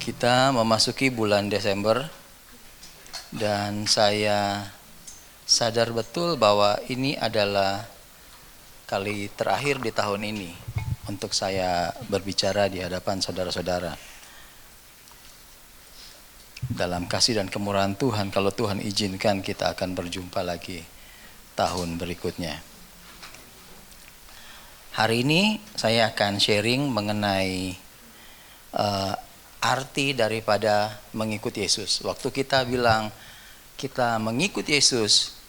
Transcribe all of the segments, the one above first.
Kita memasuki bulan Desember dan saya sadar betul bahwa ini adalah kali terakhir di tahun ini untuk saya berbicara di hadapan saudara-saudara. Dalam kasih dan kemurahan Tuhan, kalau Tuhan izinkan, kita akan berjumpa lagi tahun berikutnya. Hari ini saya akan sharing mengenai arti daripada mengikut Yesus. Waktu kita bilang kita mengikut Yesus,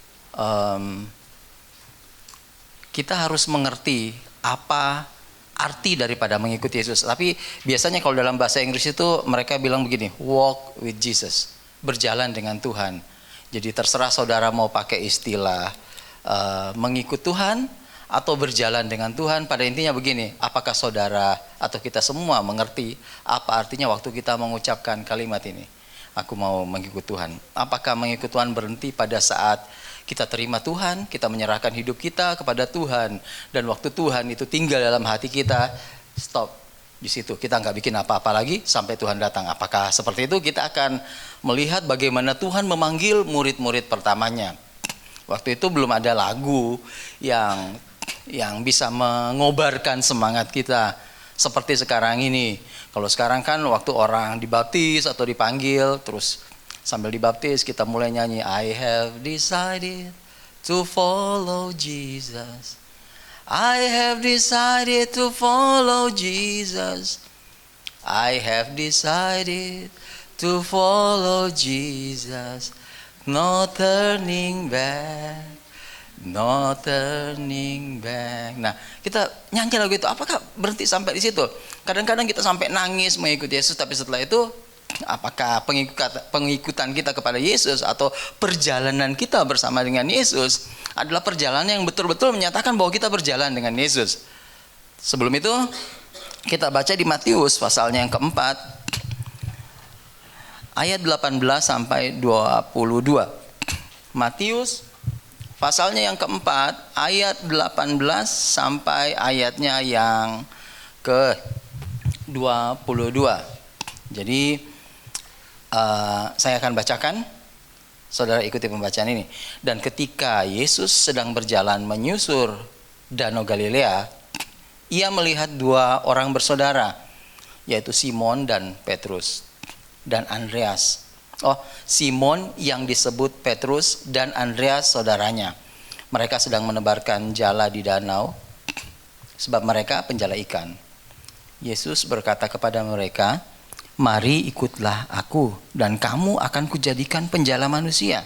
kita harus mengerti apa arti daripada mengikut Yesus. Tapi biasanya kalau dalam bahasa Inggris itu mereka bilang begini, walk with Jesus, berjalan dengan Tuhan. Jadi terserah saudara mau pakai istilah mengikut Tuhan atau berjalan dengan Tuhan. Pada intinya begini, apakah saudara atau kita semua mengerti apa artinya waktu kita mengucapkan kalimat ini, aku mau mengikut Tuhan? Apakah mengikut Tuhan berhenti pada saat kita terima Tuhan, kita menyerahkan hidup kita kepada Tuhan, dan waktu Tuhan itu tinggal dalam hati kita, stop di situ, kita nggak bikin apa-apa lagi sampai Tuhan datang? Apakah seperti itu? Kita akan melihat bagaimana Tuhan memanggil murid-murid pertamanya. Waktu itu belum ada lagu yang bisa mengobarkan semangat kita seperti sekarang ini. Kalau sekarang kan waktu orang dibaptis atau dipanggil, terus sambil dibaptis kita mulai nyanyi, I have decided to follow Jesus. I have decided to follow Jesus. I have decided to follow Jesus. No turning back. No turning back. Nah, kita nyanyi lagu itu, apakah berhenti sampai di situ? Kadang-kadang kita sampai nangis mengikuti Yesus, tapi setelah itu apakah pengikutan kita kepada Yesus atau perjalanan kita bersama dengan Yesus adalah perjalanan yang betul-betul menyatakan bahwa kita berjalan dengan Yesus? Sebelum itu, kita baca di Matius pasalnya yang keempat, ayat 18 sampai 22. Matius pasalnya yang keempat, ayat 18 sampai ayatnya yang ke-22. Jadi saya akan bacakan, saudara ikuti pembacaan ini. Dan ketika Yesus sedang berjalan menyusur Danau Galilea, ia melihat dua orang bersaudara, yaitu Simon dan Petrus dan Andreas. Simon yang disebut Petrus dan Andreas saudaranya. Mereka sedang menebarkan jala di danau, sebab mereka penjala ikan. Yesus berkata kepada mereka, mari ikutlah aku, dan kamu akan kujadikan penjala manusia.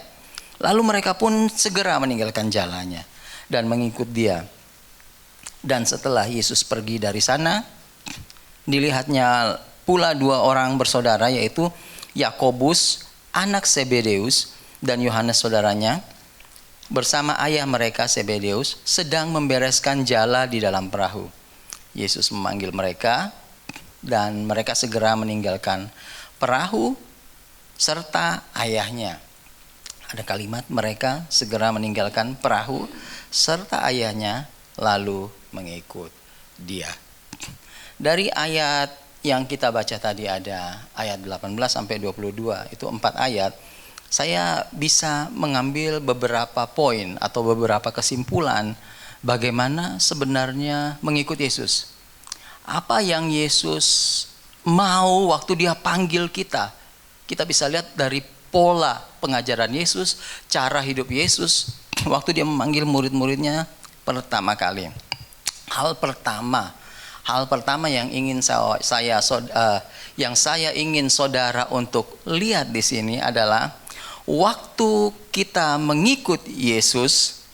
Lalu mereka pun segera meninggalkan jalannya dan mengikut dia. Dan setelah Yesus pergi dari sana, dilihatnya pula dua orang bersaudara, yaitu Yakobus anak Zebedeus dan Yohanes saudaranya, bersama ayah mereka Zebedeus sedang membereskan jala di dalam perahu. Yesus memanggil mereka dan mereka segera meninggalkan perahu serta ayahnya. Ada kalimat, mereka segera meninggalkan perahu serta ayahnya lalu mengikut dia. Dari ayat yang kita baca tadi, ada ayat 18 sampai 22, itu 4 ayat. Saya bisa mengambil beberapa poin atau beberapa kesimpulan bagaimana sebenarnya mengikut Yesus. Apa yang Yesus mau waktu dia panggil kita. Kita bisa lihat dari pola pengajaran Yesus, cara hidup Yesus waktu dia memanggil murid-muridnya pertama kali. Hal pertama yang ingin saya ingin saudara untuk lihat di sini adalah waktu kita mengikut Yesus,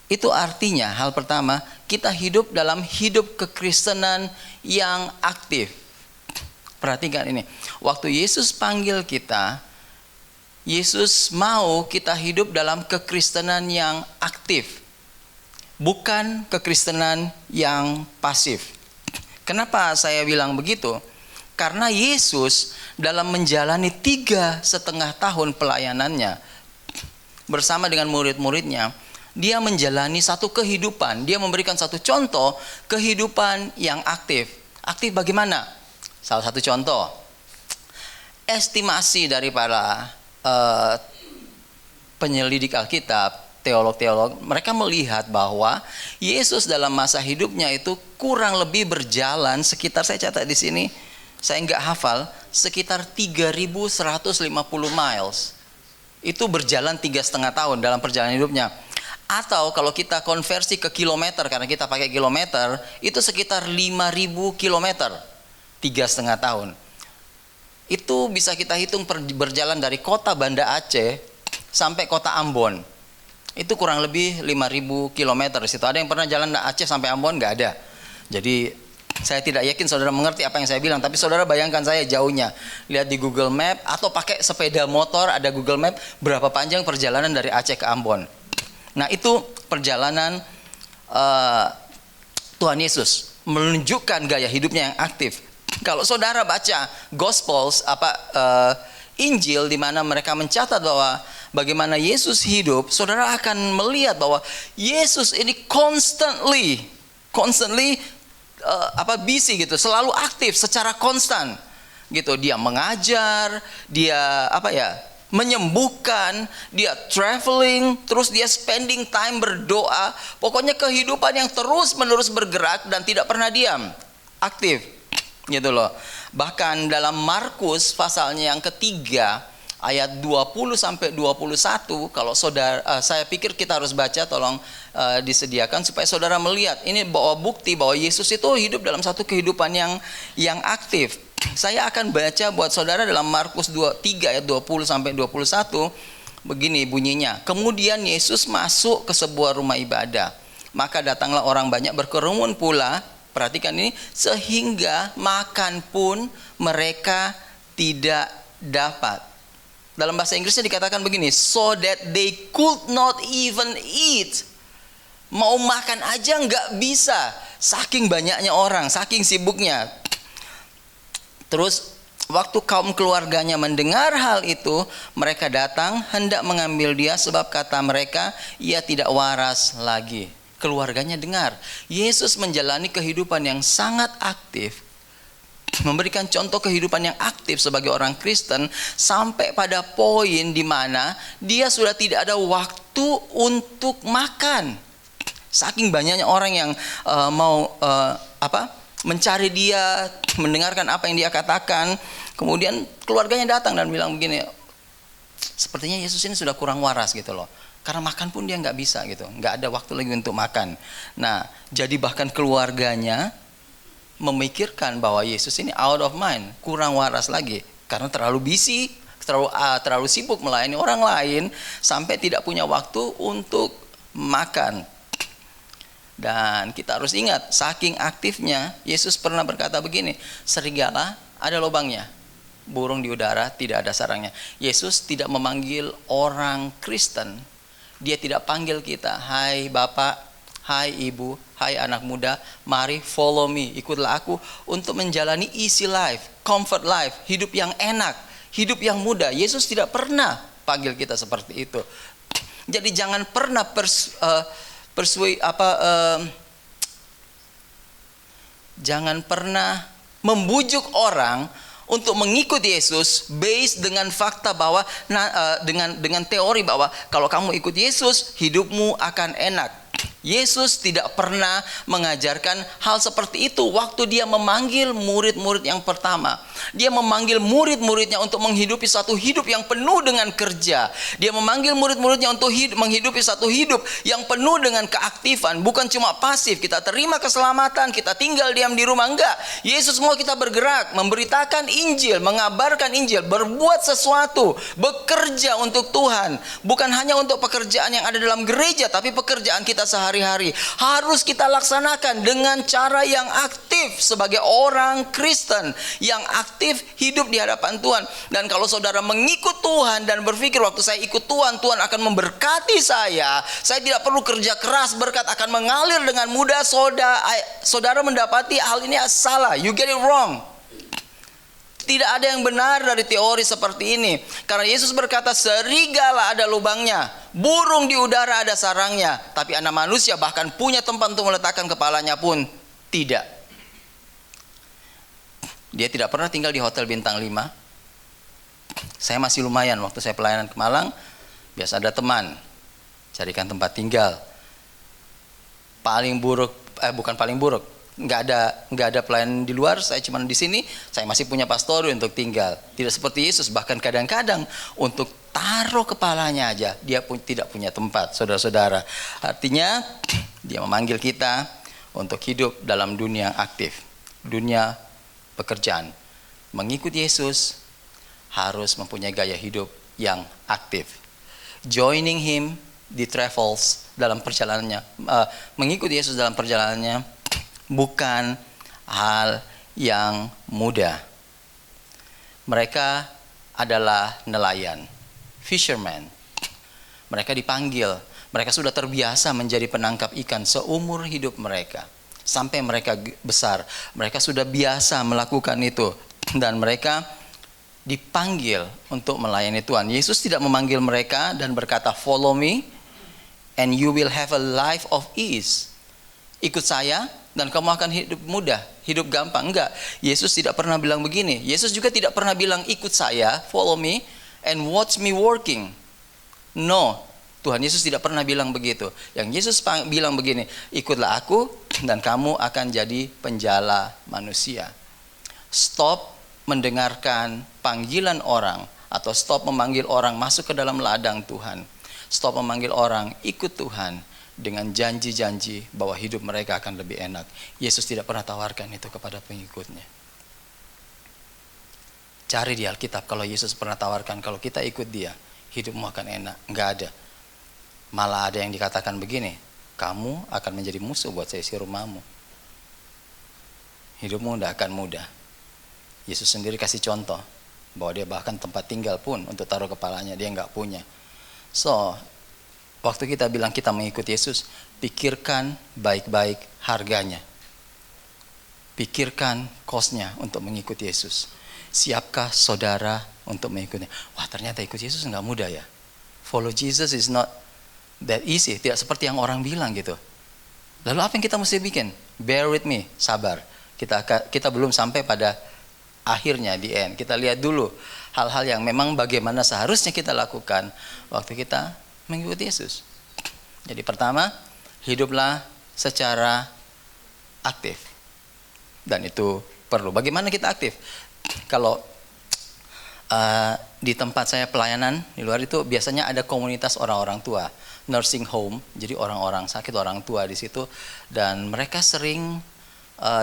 itu artinya hal pertama, kita hidup dalam hidup kekristenan yang aktif. Perhatikan ini, waktu Yesus panggil kita, Yesus mau kita hidup dalam kekristenan yang aktif, bukan kekristenan yang pasif. Kenapa saya bilang begitu? Karena Yesus dalam menjalani 3,5 tahun pelayanannya bersama dengan murid-muridnya, dia menjalani satu kehidupan, dia memberikan satu contoh kehidupan yang aktif. Aktif bagaimana? Salah satu contoh, estimasi daripada penyelidik Alkitab, teolog-teolog, mereka melihat bahwa Yesus dalam masa hidupnya itu kurang lebih berjalan sekitar, saya catat di sini, saya nggak hafal, sekitar 3.150 miles. Itu berjalan 3,5 tahun dalam perjalanan hidupnya. Atau kalau kita konversi ke kilometer, karena kita pakai kilometer, itu sekitar 5.000 kilometer, 3,5 tahun. Itu bisa kita hitung berjalan dari kota Banda Aceh sampai kota Ambon. Itu kurang lebih 5.000 kilometer. Di situ ada yang pernah jalan Aceh sampai Ambon? Nggak ada. Jadi saya tidak yakin saudara mengerti apa yang saya bilang, tapi saudara bayangkan saya jauhnya. Lihat di Google Map atau pakai sepeda motor, ada Google Map, berapa panjang perjalanan dari Aceh ke Ambon. Nah, itu perjalanan Tuhan Yesus menunjukkan gaya hidupnya yang aktif. Kalau saudara baca Gospels, Injil, di mana mereka mencatat bahwa bagaimana Yesus hidup, saudara akan melihat bahwa Yesus ini constantly busy gitu, selalu aktif secara konstan gitu. Dia mengajar, dia menyembuhkan, dia traveling, terus dia spending time berdoa. Pokoknya kehidupan yang terus-menerus bergerak dan tidak pernah diam, aktif gitu loh. Bahkan dalam Markus pasalnya yang ketiga ayat 20 sampai 21, kalau saudara, saya pikir kita harus baca, tolong disediakan supaya saudara melihat ini bahwa bukti bahwa Yesus itu hidup dalam satu kehidupan yang aktif. Saya akan baca buat saudara dalam Markus 3 ayat 20 sampai 21. Begini bunyinya. Kemudian Yesus masuk ke sebuah rumah ibadah. Maka datanglah orang banyak berkerumun pula. Perhatikan ini, sehingga makan pun mereka tidak dapat. Dalam bahasa Inggrisnya dikatakan begini, so that they could not even eat. Mau makan aja nggak bisa, saking banyaknya orang, saking sibuknya. Terus waktu kaum keluarganya mendengar hal itu, mereka datang hendak mengambil dia, sebab kata mereka, ia tidak waras lagi. Keluarganya dengar Yesus menjalani kehidupan yang sangat aktif, memberikan contoh kehidupan yang aktif sebagai orang Kristen, sampai pada poin di mana dia sudah tidak ada waktu untuk makan. Saking banyaknya orang yang mencari dia, mendengarkan apa yang dia katakan. Kemudian keluarganya datang dan bilang begini, sepertinya Yesus ini sudah kurang waras gitu loh, karena makan pun dia nggak bisa gitu, nggak ada waktu lagi untuk makan. Nah, jadi bahkan keluarganya memikirkan bahwa Yesus ini out of mind, kurang waras lagi, karena terlalu busy, terlalu sibuk melayani orang lain, sampai tidak punya waktu untuk makan. Dan kita harus ingat, saking aktifnya, Yesus pernah berkata begini, serigala ada lubangnya, burung di udara tidak ada sarangnya. Yesus tidak memanggil orang Kristen, dia tidak panggil kita, hai bapak, hai ibu, hai anak muda, mari follow me, ikutlah aku untuk menjalani easy life, comfort life, hidup yang enak, hidup yang mudah. Yesus tidak pernah panggil kita seperti itu. Jadi jangan pernah jangan pernah membujuk orang untuk mengikuti Yesus based dengan fakta bahwa dengan teori bahwa kalau kamu ikut Yesus hidupmu akan enak. Yesus tidak pernah mengajarkan hal seperti itu waktu dia memanggil murid-murid yang pertama. Dia memanggil murid-muridnya untuk menghidupi satu hidup yang penuh dengan kerja. Dia memanggil murid-muridnya untuk menghidupi satu hidup yang penuh dengan keaktifan. Bukan cuma pasif, kita terima keselamatan, kita tinggal diam di rumah. Enggak. Yesus mau kita bergerak, memberitakan Injil, mengabarkan Injil, berbuat sesuatu, bekerja untuk Tuhan. Bukan hanya untuk pekerjaan yang ada dalam gereja, tapi pekerjaan kita sehari-hari harus kita laksanakan dengan cara yang aktif sebagai orang Kristen yang aktif hidup di hadapan Tuhan. Dan kalau saudara mengikut Tuhan dan berpikir waktu saya ikut Tuhan, Tuhan akan memberkati saya tidak perlu kerja keras, berkat akan mengalir dengan mudah, saudara mendapati hal ini salah. You get it wrong. Tidak ada yang benar dari teori seperti ini. Karena Yesus berkata, serigala ada lubangnya, burung di udara ada sarangnya, tapi anak manusia bahkan punya tempat untuk meletakkan kepalanya pun tidak. Dia tidak pernah tinggal di hotel bintang 5. Saya masih lumayan, waktu saya pelayanan ke Malang, biasa ada teman, carikan tempat tinggal. Paling buruk, bukan paling buruk, nggak ada pelayanan di luar, saya cuma di sini, saya masih punya pastori untuk tinggal. Tidak seperti Yesus, bahkan kadang-kadang untuk taruh kepalanya aja dia pun tidak punya tempat, saudara-saudara. Artinya dia memanggil kita untuk hidup dalam dunia aktif, dunia pekerjaan. Mengikuti Yesus harus mempunyai gaya hidup yang aktif. Joining him di travels dalam perjalanannya, mengikuti Yesus dalam perjalanannya bukan hal yang mudah. Mereka adalah nelayan, fisherman. Mereka dipanggil, mereka sudah terbiasa menjadi penangkap ikan seumur hidup mereka. Sampai mereka besar, mereka sudah biasa melakukan itu. Dan mereka dipanggil untuk melayani Tuhan. Yesus tidak memanggil mereka dan berkata, follow me and you will have a life of ease. Ikut saya dan kamu akan hidup mudah, hidup gampang. Enggak, Yesus tidak pernah bilang begini. Yesus juga tidak pernah bilang ikut saya, follow me and watch me working. No, Tuhan Yesus tidak pernah bilang begitu. Yang Yesus bilang begini, ikutlah aku dan kamu akan jadi penjala manusia. Stop mendengarkan panggilan orang atau stop memanggil orang masuk ke dalam ladang Tuhan. Stop memanggil orang ikut Tuhan dengan janji-janji bahwa hidup mereka akan lebih enak. Yesus tidak pernah tawarkan itu kepada pengikutnya. Cari di Alkitab kalau Yesus pernah tawarkan kalau kita ikut dia, hidupmu akan enak. Enggak ada. Malah ada yang dikatakan begini, kamu akan menjadi musuh buat seisi rumahmu. Hidupmu tidak akan mudah. Yesus sendiri kasih contoh bahwa dia bahkan tempat tinggal pun untuk taruh kepalanya dia nggak punya. So, waktu kita bilang kita mengikuti Yesus, pikirkan baik-baik harganya. Pikirkan cost-nya untuk mengikuti Yesus. Siapkah saudara untuk mengikutnya? Wah, ternyata ikut Yesus nggak mudah ya. Follow Jesus is not that easy. Tidak seperti yang orang bilang gitu. Lalu apa yang kita mesti bikin? Bear with me, sabar. Kita belum sampai pada akhirnya di end. Kita lihat dulu hal-hal yang memang bagaimana seharusnya kita lakukan waktu kita mengikuti Yesus. Jadi pertama, hiduplah secara aktif. Dan itu perlu. Bagaimana kita aktif? Kalau di tempat saya pelayanan di luar itu biasanya ada komunitas orang-orang tua, nursing home. Jadi orang-orang sakit, orang tua di situ, dan mereka sering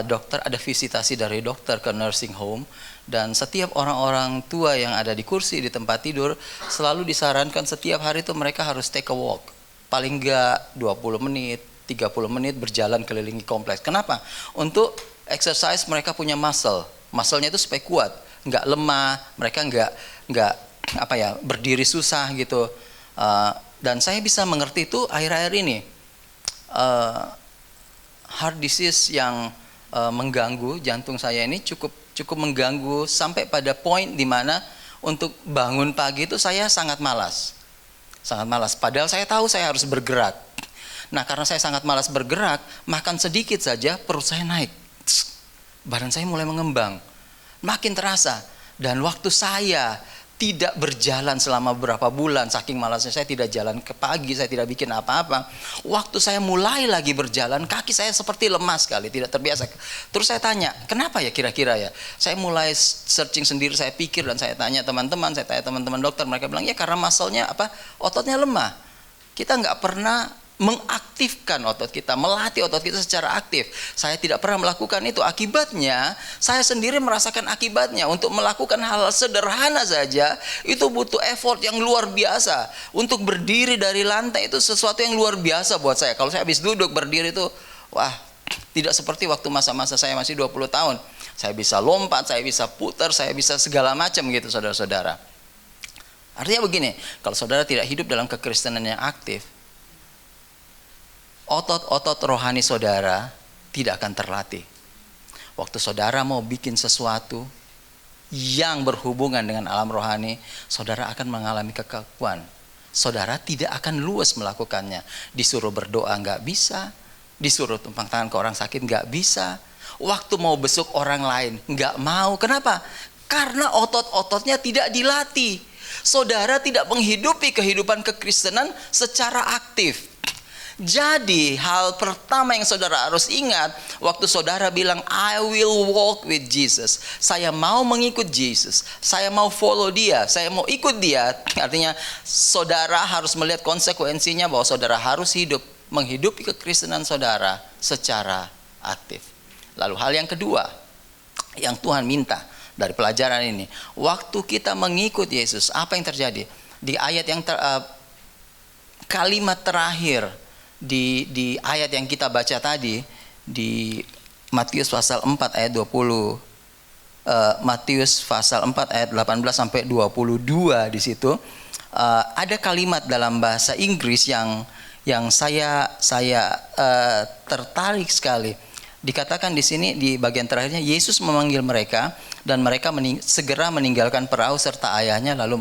dokter, ada visitasi dari dokter ke nursing home, dan setiap orang-orang tua yang ada di kursi di tempat tidur selalu disarankan setiap hari itu mereka harus take a walk. Paling enggak 20 menit, 30 menit berjalan kelilingi kompleks. Kenapa? Untuk exercise mereka punya muscle-nya itu supaya kuat, enggak lemah, mereka enggak berdiri susah gitu. Dan saya bisa mengerti itu akhir-akhir ini. Heart disease yang mengganggu jantung saya ini cukup mengganggu sampai pada poin di mana untuk bangun pagi itu saya sangat malas. Padahal saya tahu saya harus bergerak. Nah, karena saya sangat malas bergerak, makan sedikit saja perut saya naik. Badan saya mulai mengembang. Makin terasa. Dan waktu saya tidak berjalan selama beberapa bulan, saking malasnya saya tidak jalan ke pagi, saya tidak bikin apa-apa. Waktu saya mulai lagi berjalan, kaki saya seperti lemas sekali, tidak terbiasa. Terus saya tanya, kenapa ya kira-kira ya? Saya mulai searching sendiri, saya pikir dan saya tanya teman-teman, dokter, mereka bilang ya karena muscle-nya ototnya lemah. Kita nggak pernah mengaktifkan otot kita, melatih otot kita secara aktif. Saya tidak pernah melakukan itu. Akibatnya, saya sendiri merasakan akibatnya. Untuk melakukan hal sederhana saja, itu butuh effort yang luar biasa. Untuk berdiri dari lantai itu sesuatu yang luar biasa buat saya. Kalau saya habis duduk berdiri itu, wah, tidak seperti waktu masa-masa saya masih 20 tahun. Saya bisa lompat, saya bisa putar, saya bisa segala macam gitu, saudara-saudara. Artinya begini, kalau saudara tidak hidup dalam kekristenan yang aktif, otot-otot rohani saudara tidak akan terlatih. Waktu saudara mau bikin sesuatu yang berhubungan dengan alam rohani, saudara akan mengalami kekakuan. Saudara tidak akan luas melakukannya. Disuruh berdoa nggak bisa, disuruh tumpang tangan ke orang sakit nggak bisa. Waktu mau besuk orang lain nggak mau. Kenapa? Karena otot-ototnya tidak dilatih. Saudara tidak menghidupi kehidupan kekristenan secara aktif. Jadi hal pertama yang saudara harus ingat waktu saudara bilang I will walk with Jesus, saya mau mengikut Yesus, saya mau follow dia, saya mau ikut dia. Artinya saudara harus melihat konsekuensinya bahwa saudara harus menghidupi kekristenan saudara secara aktif. Lalu hal yang kedua yang Tuhan minta dari pelajaran ini, waktu kita mengikut Yesus, apa yang terjadi? Di ayat yang kalimat terakhir di ayat yang kita baca tadi di Matius pasal 4 ayat 20, Matius pasal 4 ayat 18 sampai 22, di situ ada kalimat dalam bahasa Inggris yang saya tertarik sekali. Dikatakan di sini di bagian terakhirnya, Yesus memanggil mereka dan mereka segera meninggalkan perahu serta ayahnya lalu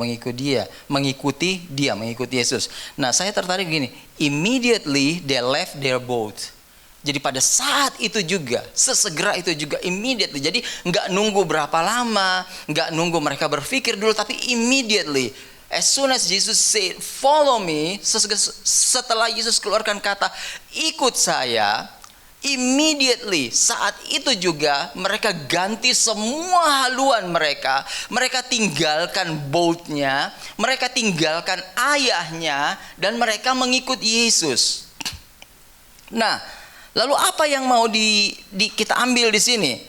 mengikuti Yesus. Nah, saya tertarik gini, immediately they left their boat. Jadi pada saat itu juga, sesegera itu juga, immediately. Jadi nggak nunggu berapa lama, nggak nunggu mereka berpikir dulu, tapi immediately. As soon as Jesus said, follow me, setelah Yesus keluarkan kata, ikut saya, immediately saat itu juga mereka ganti semua haluan mereka. Mereka tinggalkan boatnya, mereka tinggalkan ayahnya, dan mereka mengikut Yesus. Nah, lalu apa yang mau kita ambil di sini?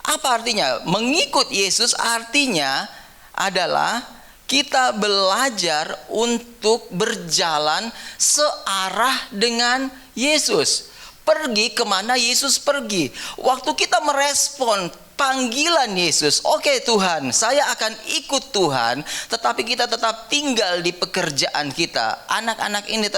Apa artinya? Mengikut Yesus artinya adalah kita belajar untuk berjalan searah dengan Yesus. Pergi kemana Yesus pergi. Waktu kita merespon panggilan Yesus, oke Tuhan, saya akan ikut Tuhan, tetapi kita tetap tinggal di pekerjaan kita. Anak-anak ini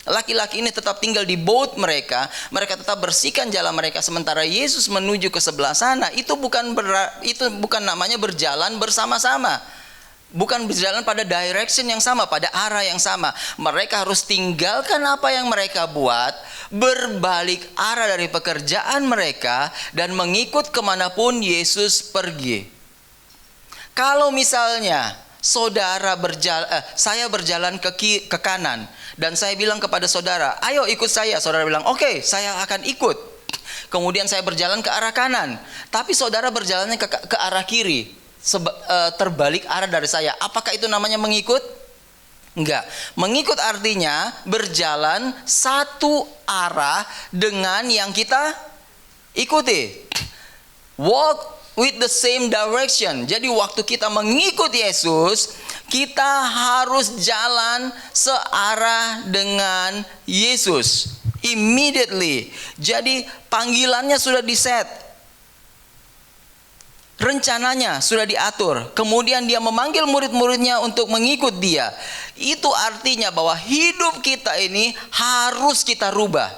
laki-laki ini tetap tinggal di boat mereka tetap bersihkan jalan mereka sementara Yesus menuju ke sebelah sana. Itu bukan namanya berjalan bersama-sama. Bukan berjalan pada direction yang sama, pada arah yang sama. Mereka harus tinggalkan apa yang mereka buat, berbalik arah dari pekerjaan mereka, dan mengikut kemanapun Yesus pergi. Kalau misalnya saya berjalan ke kanan, dan saya bilang kepada saudara, ayo ikut saya. Saudara bilang, oke, saya akan ikut. Kemudian saya berjalan ke arah kanan, tapi saudara berjalannya ke arah kiri, terbalik arah dari saya. Apakah itu namanya mengikut? Enggak. Mengikut artinya berjalan satu arah dengan yang kita ikuti. Walk with the same direction. Jadi waktu kita mengikut Yesus, kita harus jalan searah dengan Yesus. Immediately. Jadi panggilannya sudah diset. Rencananya sudah diatur. Kemudian dia memanggil murid-muridnya untuk mengikut dia. Itu artinya bahwa hidup kita ini harus kita rubah.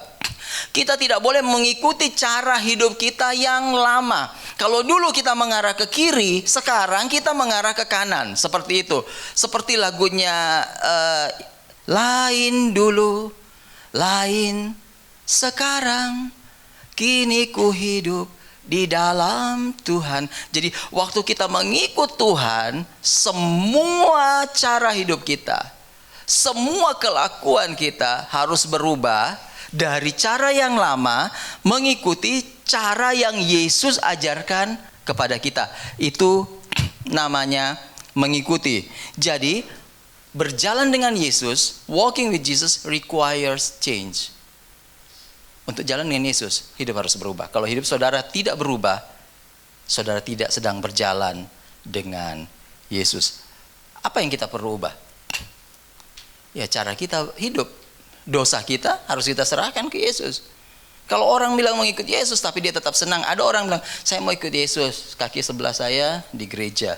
Kita tidak boleh mengikuti cara hidup kita yang lama. Kalau dulu kita mengarah ke kiri, sekarang kita mengarah ke kanan. Seperti itu. Seperti lagunya lain dulu, lain sekarang, kini ku hidup di dalam Tuhan. Jadi waktu kita mengikut Tuhan, semua cara hidup kita, semua kelakuan kita harus berubah dari cara yang lama mengikuti cara yang Yesus ajarkan kepada kita. Itu namanya mengikuti. Jadi berjalan dengan Yesus, walking with Jesus requires change. Untuk jalan dengan Yesus, hidup harus berubah. Kalau hidup saudara tidak berubah, saudara tidak sedang berjalan dengan Yesus. Apa yang kita perlu ubah? Ya, cara kita hidup. Dosa kita harus kita serahkan ke Yesus. Kalau orang bilang mengikut Yesus tapi dia tetap senang. Ada orang bilang, saya mau ikut Yesus, kaki sebelah saya di gereja.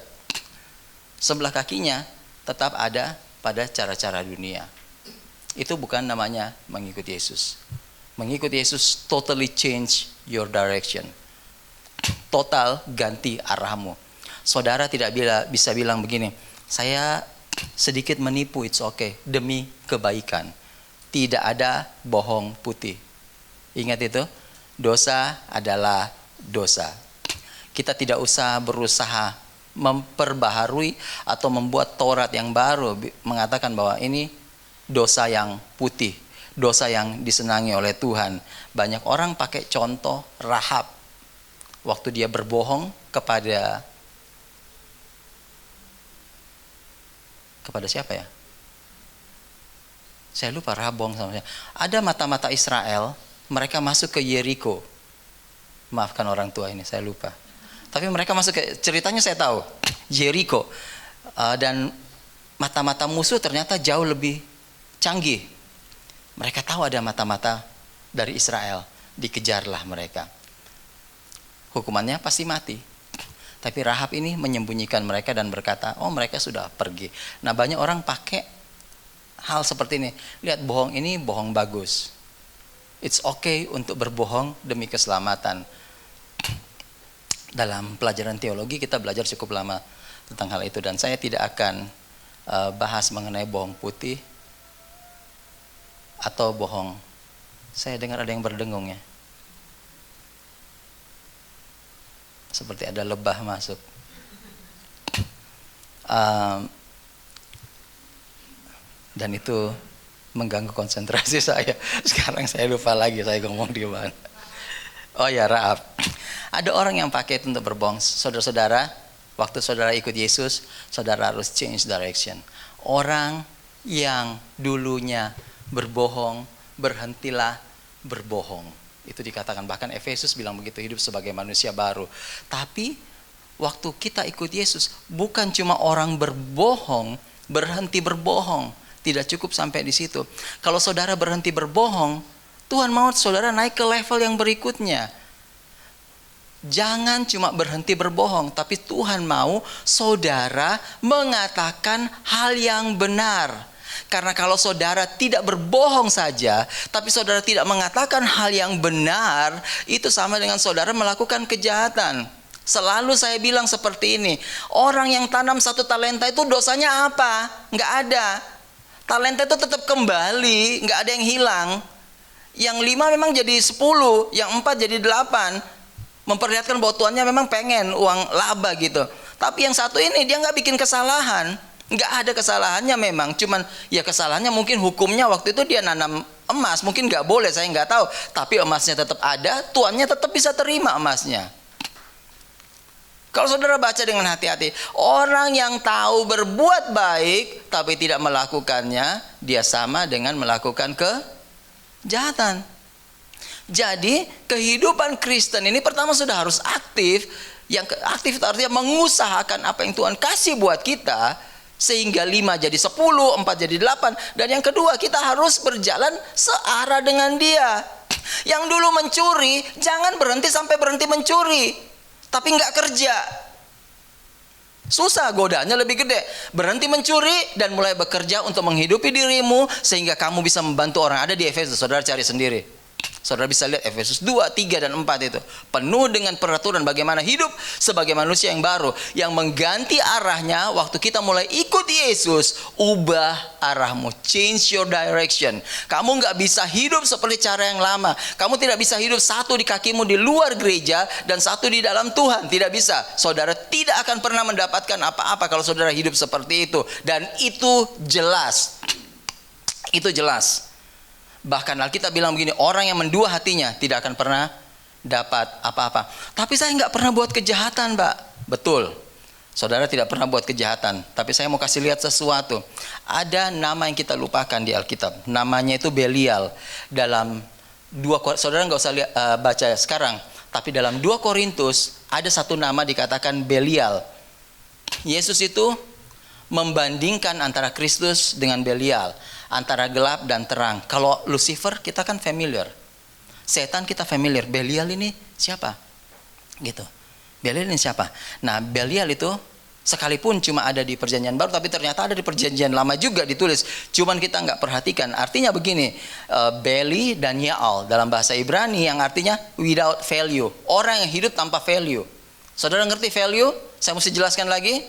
Sebelah kakinya tetap ada pada cara-cara dunia. Itu bukan namanya mengikut Yesus. Mengikut Yesus totally change your direction. Total ganti arahmu. Saudara tidak bisa bilang begini, saya sedikit menipu, it's okay, demi kebaikan. Tidak ada bohong putih. Ingat itu, dosa adalah dosa. Kita tidak usah berusaha memperbaharui atau membuat Taurat yang baru, mengatakan bahwa ini dosa yang putih, dosa yang disenangi oleh Tuhan. Banyak orang pakai contoh Rahab waktu dia berbohong kepada siapa ya? Saya lupa, Rahab bohong sama saya. Ada mata-mata Israel, mereka masuk ke Yeriko. Maafkan orang tua ini, saya lupa. Tapi mereka masuk ke, ceritanya saya tahu, Yeriko. Dan mata-mata musuh ternyata jauh lebih canggih. Mereka tahu ada mata-mata dari Israel, dikejarlah mereka. Hukumannya pasti mati. Tapi Rahab ini menyembunyikan mereka dan berkata, oh mereka sudah pergi. Nah banyak orang pakai hal seperti ini. Lihat, bohong ini bohong bagus. It's okay untuk berbohong demi keselamatan. Dalam pelajaran teologi kita belajar cukup lama tentang hal itu. Dan saya tidak akan bahas mengenai bohong putih atau bohong. Saya dengar ada yang berdengung ya. Seperti ada lebah masuk. Dan itu mengganggu konsentrasi saya. Sekarang saya lupa lagi saya ngomong di mana. Oh ya, Rahab. Ada orang yang pakai itu untuk berbohong. Saudara-saudara, waktu saudara ikut Yesus, saudara harus change direction. Orang yang dulunya berbohong, berhentilah berbohong. Itu dikatakan, bahkan Efesus bilang begitu, hidup sebagai manusia baru. Tapi waktu kita ikut Yesus, bukan cuma orang berbohong, berhenti berbohong. Tidak cukup sampai di situ. Kalau saudara berhenti berbohong, Tuhan mau saudara naik ke level yang berikutnya. Jangan cuma berhenti berbohong, tapi Tuhan mau saudara mengatakan hal yang benar. Karena kalau saudara tidak berbohong saja, tapi saudara tidak mengatakan hal yang benar, itu sama dengan saudara melakukan kejahatan. Selalu saya bilang seperti ini, orang yang tanam 1 talenta itu dosanya apa? Nggak ada. Talenta itu tetap kembali, nggak ada yang hilang. Yang 5 memang jadi 10, yang 4 jadi 8. Memperlihatkan bahwa tuannya memang pengen uang laba gitu. Tapi yang satu ini dia nggak bikin kesalahan. Nggak ada kesalahannya memang, cuman ya kesalahannya mungkin hukumnya waktu itu dia nanam emas, mungkin nggak boleh, saya nggak tahu. Tapi emasnya tetap ada, tuannya tetap bisa terima emasnya. Kalau saudara baca dengan hati-hati, orang yang tahu berbuat baik tapi tidak melakukannya, dia sama dengan melakukan kejahatan. Jadi kehidupan Kristen ini pertama sudah harus aktif. Yang aktif itu artinya mengusahakan apa yang Tuhan kasih buat kita, sehingga 5 jadi 10, 4 jadi 8. Dan yang kedua, kita harus berjalan searah dengan dia. Yang dulu mencuri, jangan berhenti sampai berhenti mencuri, tapi nggak kerja. Susah, godaannya lebih gede. Berhenti mencuri dan mulai bekerja untuk menghidupi dirimu, sehingga kamu bisa membantu orang. Ada di Efesus, saudara cari sendiri. Saudara bisa lihat Efesus 2, 3, dan 4 itu. Penuh dengan peraturan bagaimana hidup sebagai manusia yang baru. Yang mengganti arahnya waktu kita mulai ikut Yesus. Ubah arahmu. Change your direction. Kamu nggak bisa hidup seperti cara yang lama. Kamu tidak bisa hidup satu di kakimu di luar gereja dan satu di dalam Tuhan. Tidak bisa. Saudara tidak akan pernah mendapatkan apa-apa kalau saudara hidup seperti itu. Dan itu jelas. Itu jelas. Bahkan Alkitab bilang begini, orang yang mendua hatinya tidak akan pernah dapat apa-apa. Tapi saya nggak pernah buat kejahatan, Mbak. Betul, saudara tidak pernah buat kejahatan. Tapi saya mau kasih lihat sesuatu. Ada nama yang kita lupakan di Alkitab. Namanya itu Belial. Dalam saudara nggak usah baca sekarang. Tapi dalam 2 Korintus ada satu nama dikatakan Belial. Yesus itu membandingkan antara Kristus dengan Belial, antara gelap dan terang. Kalau Lucifer kita kan familiar, setan kita familiar. Belial ini siapa? Gitu. Belial ini siapa? Nah, Belial itu sekalipun cuma ada di Perjanjian Baru, tapi ternyata ada di Perjanjian Lama juga ditulis. Cuman kita nggak perhatikan. Artinya begini, Beli dan Yaal dalam bahasa Ibrani yang artinya without value. Orang yang hidup tanpa value. Saudara ngerti value? Saya mesti jelaskan lagi?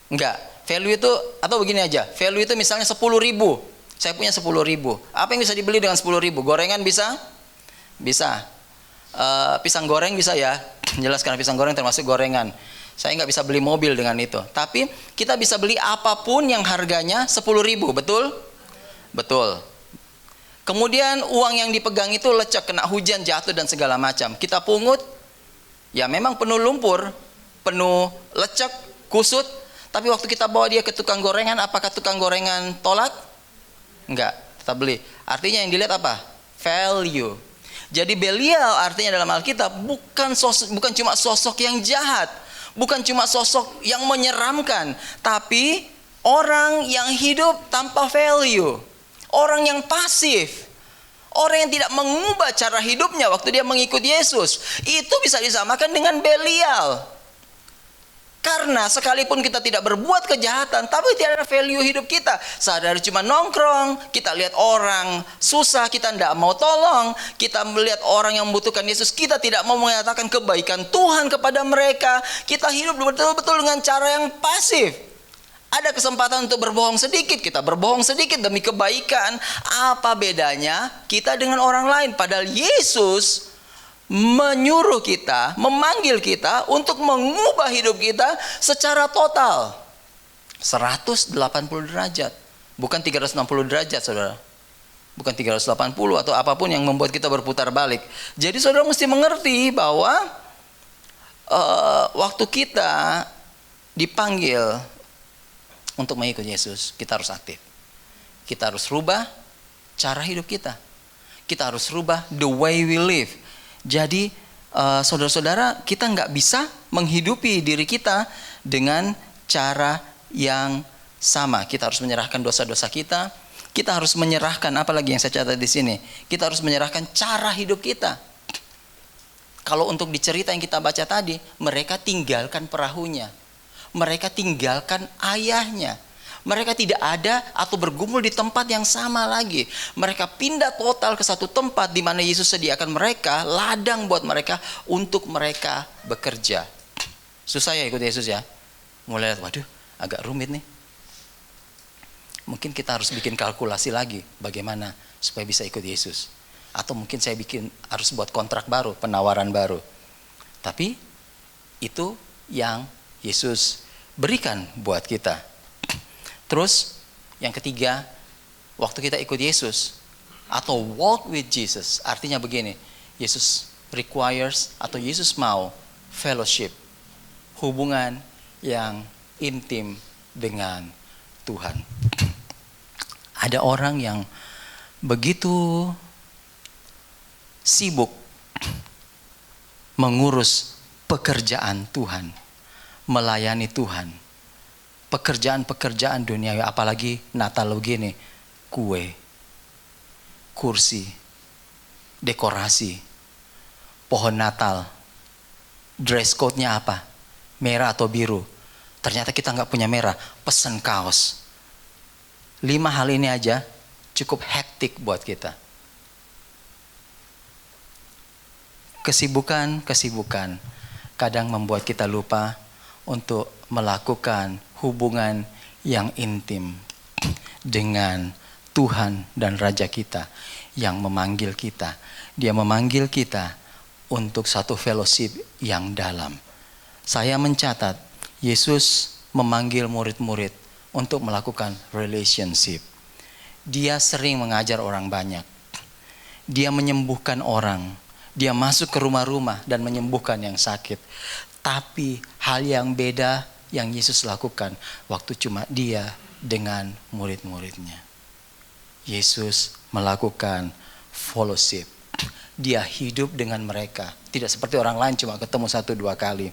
Enggak. Value itu, atau begini aja, value itu misalnya 10.000. Saya punya 10.000. Apa yang bisa dibeli dengan 10.000? Gorengan bisa? Bisa. Pisang goreng bisa ya? Jelas, karena pisang goreng termasuk gorengan. Saya nggak bisa beli mobil dengan itu. Tapi kita bisa beli apapun yang harganya 10.000, betul? Betul. Kemudian uang yang dipegang itu lecek, kena hujan, jatuh dan segala macam. Kita pungut, ya memang penuh lumpur, penuh lecek, kusut. Tapi waktu kita bawa dia ke tukang gorengan, apakah tukang gorengan tolak? Enggak, tetap beli. Artinya yang dilihat apa? Value. Jadi Belial artinya dalam Alkitab bukan cuma sosok yang jahat, bukan cuma sosok yang menyeramkan, tapi orang yang hidup tanpa value, orang yang pasif, orang yang tidak mengubah cara hidupnya waktu dia mengikut Yesus. Itu bisa disamakan dengan Belial. Karena sekalipun kita tidak berbuat kejahatan, tapi tidak ada value hidup kita. Sadar cuma nongkrong, kita lihat orang susah, kita tidak mau tolong. Kita melihat orang yang membutuhkan Yesus, kita tidak mau mengatakan kebaikan Tuhan kepada mereka. Kita hidup betul-betul dengan cara yang pasif. Ada kesempatan untuk berbohong sedikit, kita berbohong sedikit demi kebaikan. Apa bedanya kita dengan orang lain? Padahal Yesus menyuruh kita, memanggil kita untuk mengubah hidup kita secara total. 180 derajat. Bukan 360 derajat, saudara. Bukan 380 atau apapun yang membuat kita berputar balik. Jadi saudara mesti mengerti bahwa waktu kita dipanggil untuk mengikut Yesus, kita harus aktif. Kita harus rubah cara hidup kita. Kita harus rubah the way we live. Jadi saudara-saudara, kita nggak bisa menghidupi diri kita dengan cara yang sama. Kita harus menyerahkan dosa-dosa kita. Kita harus menyerahkan, apalagi yang saya catat di sini, kita harus menyerahkan cara hidup kita. Kalau untuk dicerita yang kita baca tadi, mereka tinggalkan perahunya, mereka tinggalkan ayahnya. Mereka tidak ada atau bergumul di tempat yang sama lagi. Mereka pindah total ke satu tempat di mana Yesus sediakan mereka ladang buat mereka untuk mereka bekerja. Susah ya ikut Yesus ya? Mulai lihat, waduh agak rumit nih. Mungkin kita harus bikin kalkulasi lagi bagaimana supaya bisa ikut Yesus. Atau mungkin saya harus buat kontrak baru, penawaran baru. Tapi itu yang Yesus berikan buat kita. Terus yang ketiga, waktu kita ikut Yesus atau walk with Jesus, artinya begini, Yesus requires atau Yesus mau fellowship, hubungan yang intim dengan Tuhan. Ada orang yang begitu sibuk mengurus pekerjaan Tuhan, melayani Tuhan, pekerjaan-pekerjaan duniawi, apalagi Natal begini, kue, kursi, dekorasi, pohon Natal, dress code-nya apa? Merah atau biru? Ternyata kita nggak punya merah, pesen kaos. 5 hal ini aja cukup hektik buat kita. Kesibukan kadang membuat kita lupa untuk melakukan hubungan yang intim dengan Tuhan dan Raja kita yang memanggil kita. Dia memanggil kita untuk satu fellowship yang dalam. Saya mencatat, Yesus memanggil murid-murid untuk melakukan relationship. Dia sering mengajar orang banyak. Dia menyembuhkan orang. Dia masuk ke rumah-rumah dan menyembuhkan yang sakit. Tapi hal yang beda yang Yesus lakukan waktu cuma dia dengan murid-muridnya. Yesus melakukan fellowship. Dia hidup dengan mereka. Tidak seperti orang lain cuma ketemu 1-2 kali.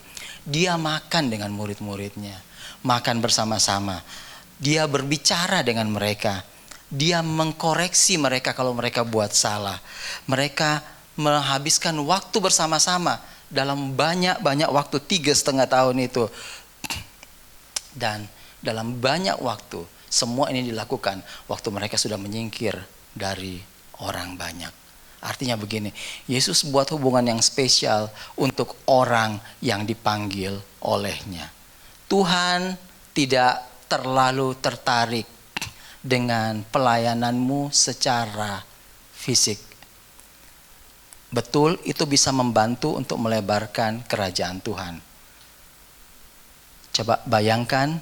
Dia makan dengan murid-muridnya. Makan bersama-sama. Dia berbicara dengan mereka. Dia mengkoreksi mereka kalau mereka buat salah. Mereka menghabiskan waktu bersama-sama dalam banyak waktu, 3,5 tahun itu. Dan dalam banyak waktu, semua ini dilakukan waktu mereka sudah menyingkir dari orang banyak. Artinya begini, Yesus buat hubungan yang spesial untuk orang yang dipanggil olehnya. Tuhan tidak terlalu tertarik dengan pelayananmu secara fisik. Betul, itu bisa membantu untuk melebarkan kerajaan Tuhan. Coba bayangkan,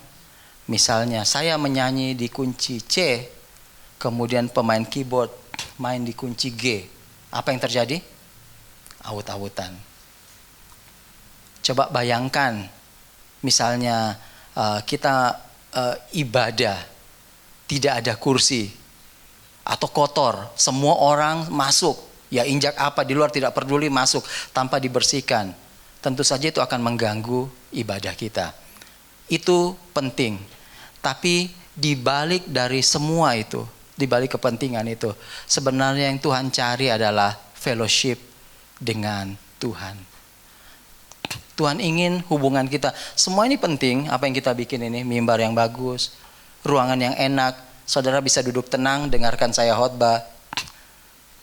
misalnya saya menyanyi di kunci C, kemudian pemain keyboard main di kunci G. Apa yang terjadi? Awut-awutan. Coba bayangkan, misalnya kita ibadah, tidak ada kursi, atau kotor, semua orang masuk, ya injak apa di luar tidak peduli masuk tanpa dibersihkan. Tentu saja itu akan mengganggu ibadah kita. Itu penting. Tapi di balik dari semua itu, di balik kepentingan itu, sebenarnya yang Tuhan cari adalah fellowship dengan Tuhan. Tuhan ingin hubungan kita. Semua ini penting, apa yang kita bikin ini, mimbar yang bagus, ruangan yang enak, saudara bisa duduk tenang dengarkan saya khotbah.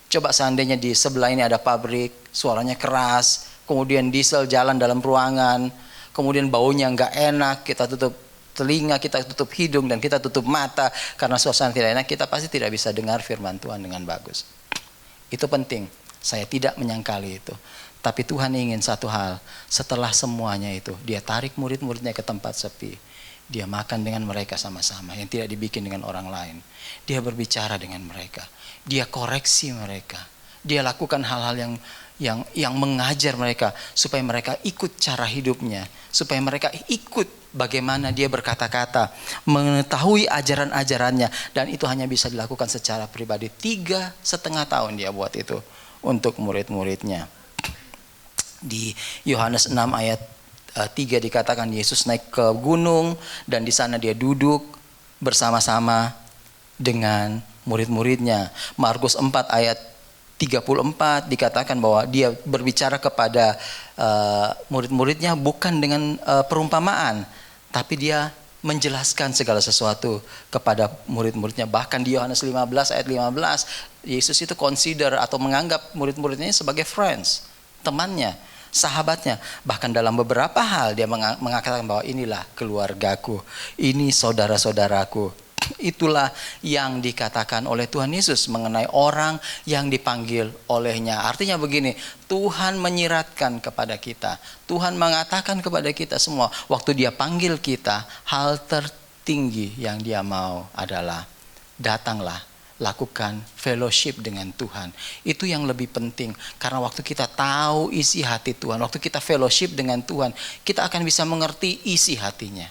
Coba seandainya di sebelah ini ada pabrik, suaranya keras, kemudian diesel jalan dalam ruangan, kemudian baunya nggak enak, kita tutup telinga, kita tutup hidung, dan kita tutup mata karena suasana tidak enak, kita pasti tidak bisa dengar firman Tuhan dengan bagus. Itu penting, saya tidak menyangkali itu. Tapi Tuhan ingin satu hal, setelah semuanya itu, dia tarik murid-muridnya ke tempat sepi. Dia makan dengan mereka sama-sama, yang tidak dibikin dengan orang lain. Dia berbicara dengan mereka, dia koreksi mereka, dia lakukan hal-hal yang mengajar mereka supaya mereka ikut cara hidupnya, supaya mereka ikut bagaimana dia berkata-kata, mengetahui ajaran-ajarannya, dan itu hanya bisa dilakukan secara pribadi. 3,5 tahun dia buat itu untuk murid-muridnya. Di Yohanes 6 ayat 3 dikatakan Yesus naik ke gunung dan di sana dia duduk bersama-sama dengan murid-muridnya. Markus 4 ayat 34 dikatakan bahwa dia berbicara kepada murid-muridnya bukan dengan perumpamaan, tapi dia menjelaskan segala sesuatu kepada murid-muridnya. Bahkan di Yohanes 15 ayat 15, Yesus itu consider atau menganggap murid-muridnya sebagai friends, temannya, sahabatnya. Bahkan dalam beberapa hal dia mengatakan bahwa inilah keluargaku, ini saudara-saudaraku. Itulah yang dikatakan oleh Tuhan Yesus mengenai orang yang dipanggil olehnya. Artinya begini, Tuhan menyiratkan kepada kita, Tuhan mengatakan kepada kita semua, waktu dia panggil kita, hal tertinggi yang dia mau adalah datanglah, lakukan fellowship dengan Tuhan. Itu yang lebih penting, karena waktu kita tahu isi hati Tuhan, waktu kita fellowship dengan Tuhan, kita akan bisa mengerti isi hatinya.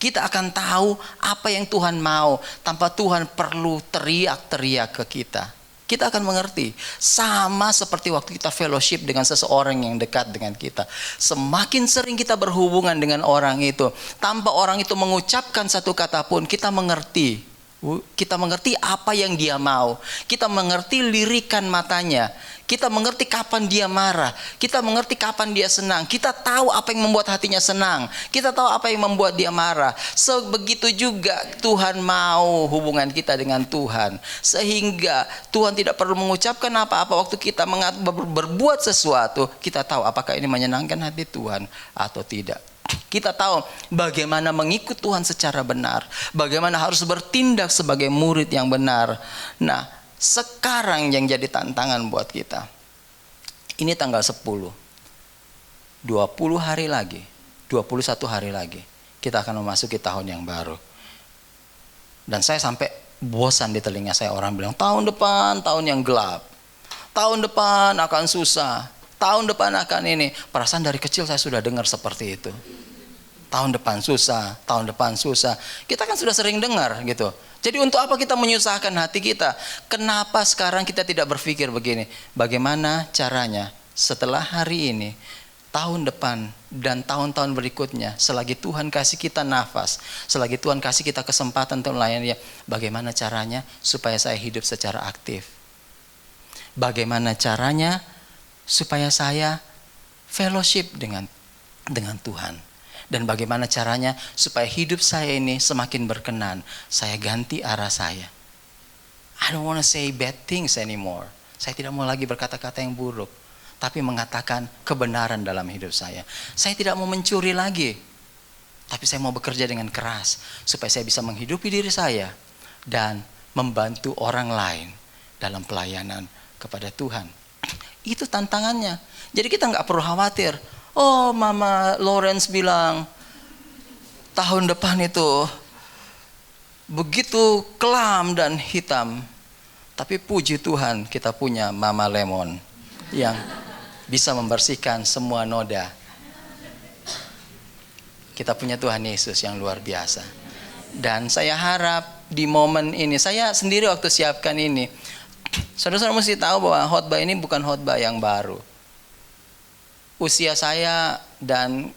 Kita akan tahu apa yang Tuhan mau tanpa Tuhan perlu teriak-teriak ke kita. Kita akan mengerti. Sama seperti waktu kita fellowship dengan seseorang yang dekat dengan kita. Semakin sering kita berhubungan dengan orang itu, tanpa orang itu mengucapkan satu kata pun, kita mengerti. Kita mengerti apa yang dia mau. Kita mengerti lirikan matanya. Kita mengerti kapan dia marah. Kita mengerti kapan dia senang. Kita tahu apa yang membuat hatinya senang. Kita tahu apa yang membuat dia marah. Sebegitu juga Tuhan mau hubungan kita dengan Tuhan. Sehingga Tuhan tidak perlu mengucapkan apa-apa waktu kita berbuat sesuatu. Kita tahu apakah ini menyenangkan hati Tuhan atau tidak. Kita tahu bagaimana mengikut Tuhan secara benar. Bagaimana harus bertindak sebagai murid yang benar. Nah, sekarang yang jadi tantangan buat kita, ini tanggal 10, 20 hari lagi, 21 hari lagi, kita akan memasuki tahun yang baru. Dan saya sampai bosan di telinga saya orang bilang, tahun depan tahun yang gelap, tahun depan akan susah, tahun depan akan ini. Perasaan dari kecil saya sudah dengar seperti itu. Tahun depan susah, tahun depan susah. Kita kan sudah sering dengar gitu. Jadi untuk apa kita menyusahkan hati kita? Kenapa sekarang kita tidak berpikir begini? Bagaimana caranya setelah hari ini, tahun depan dan tahun-tahun berikutnya, selagi Tuhan kasih kita nafas, selagi Tuhan kasih kita kesempatan untuk melayani Dia, bagaimana caranya supaya saya hidup secara aktif? Bagaimana caranya supaya saya fellowship dengan Tuhan? Dan bagaimana caranya supaya hidup saya ini semakin berkenan? Saya ganti arah saya. I don't want to say bad things anymore. Saya tidak mau lagi berkata-kata yang buruk, tapi mengatakan kebenaran dalam hidup saya. Saya tidak mau mencuri lagi, tapi saya mau bekerja dengan keras supaya saya bisa menghidupi diri saya dan membantu orang lain dalam pelayanan kepada Tuhan. Itu tantangannya. Jadi kita nggak perlu khawatir. Oh, Mama Lawrence bilang tahun depan itu begitu kelam dan hitam. Tapi puji Tuhan kita punya Mama Lemon yang bisa membersihkan semua noda. Kita punya Tuhan Yesus yang luar biasa. Dan saya harap di momen ini, saya sendiri waktu siapkan ini, saudara-saudara mesti tahu bahwa khotbah ini bukan khotbah yang baru. Usia saya dan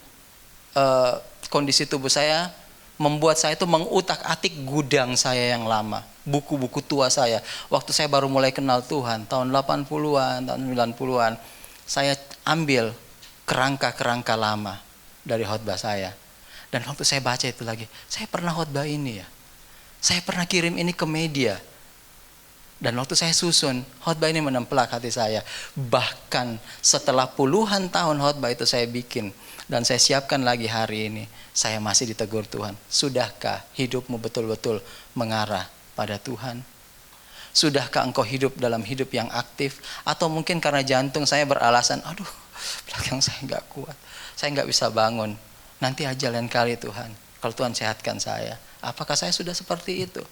kondisi tubuh saya membuat saya itu mengutak-atik gudang saya yang lama, buku-buku tua saya. Waktu saya baru mulai kenal Tuhan, tahun 80-an, tahun 90-an, saya ambil kerangka-kerangka lama dari khotbah saya. Dan waktu saya baca itu lagi, saya pernah khotbah ini ya. Saya pernah kirim ini ke media. Dan waktu saya susun, khotbah ini menempelak hati saya. Bahkan setelah puluhan tahun khotbah itu saya bikin, dan saya siapkan lagi hari ini, saya masih ditegur Tuhan. Sudahkah hidupmu betul-betul mengarah pada Tuhan? Sudahkah engkau hidup dalam hidup yang aktif? Atau mungkin karena jantung saya beralasan, aduh belakang saya gak kuat, saya gak bisa bangun. Nanti aja lain kali Tuhan, kalau Tuhan sehatkan saya. Apakah saya sudah seperti itu?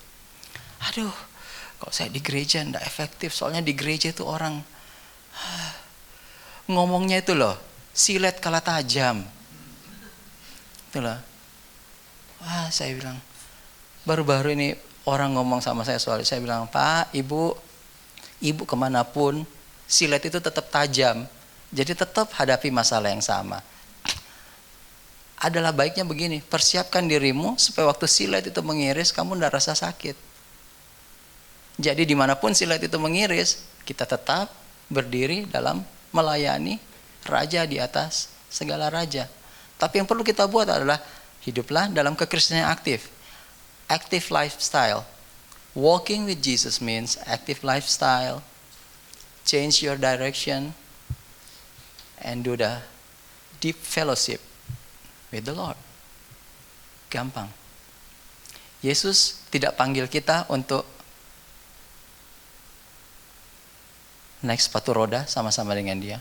Aduh, kalau saya di gereja gak efektif, soalnya di gereja itu orang ngomongnya itu loh, silet kalah tajam. Itulah. Wah, saya bilang, baru-baru ini orang ngomong sama saya soal, saya bilang, Pak, Ibu kemanapun, silet itu tetap tajam. Jadi tetap hadapi masalah yang sama. Adalah baiknya begini, persiapkan dirimu supaya waktu silet itu mengiris, kamu tidak rasa sakit. Jadi dimanapun silet itu mengiris, kita tetap berdiri dalam melayani Raja di atas segala raja. Tapi yang perlu kita buat adalah hiduplah dalam kekristenan yang aktif. Active lifestyle. Walking with Jesus means active lifestyle. Change your direction and do the deep fellowship with the Lord. Gampang. Yesus tidak panggil kita untuk naik sepatu roda sama-sama dengan Dia.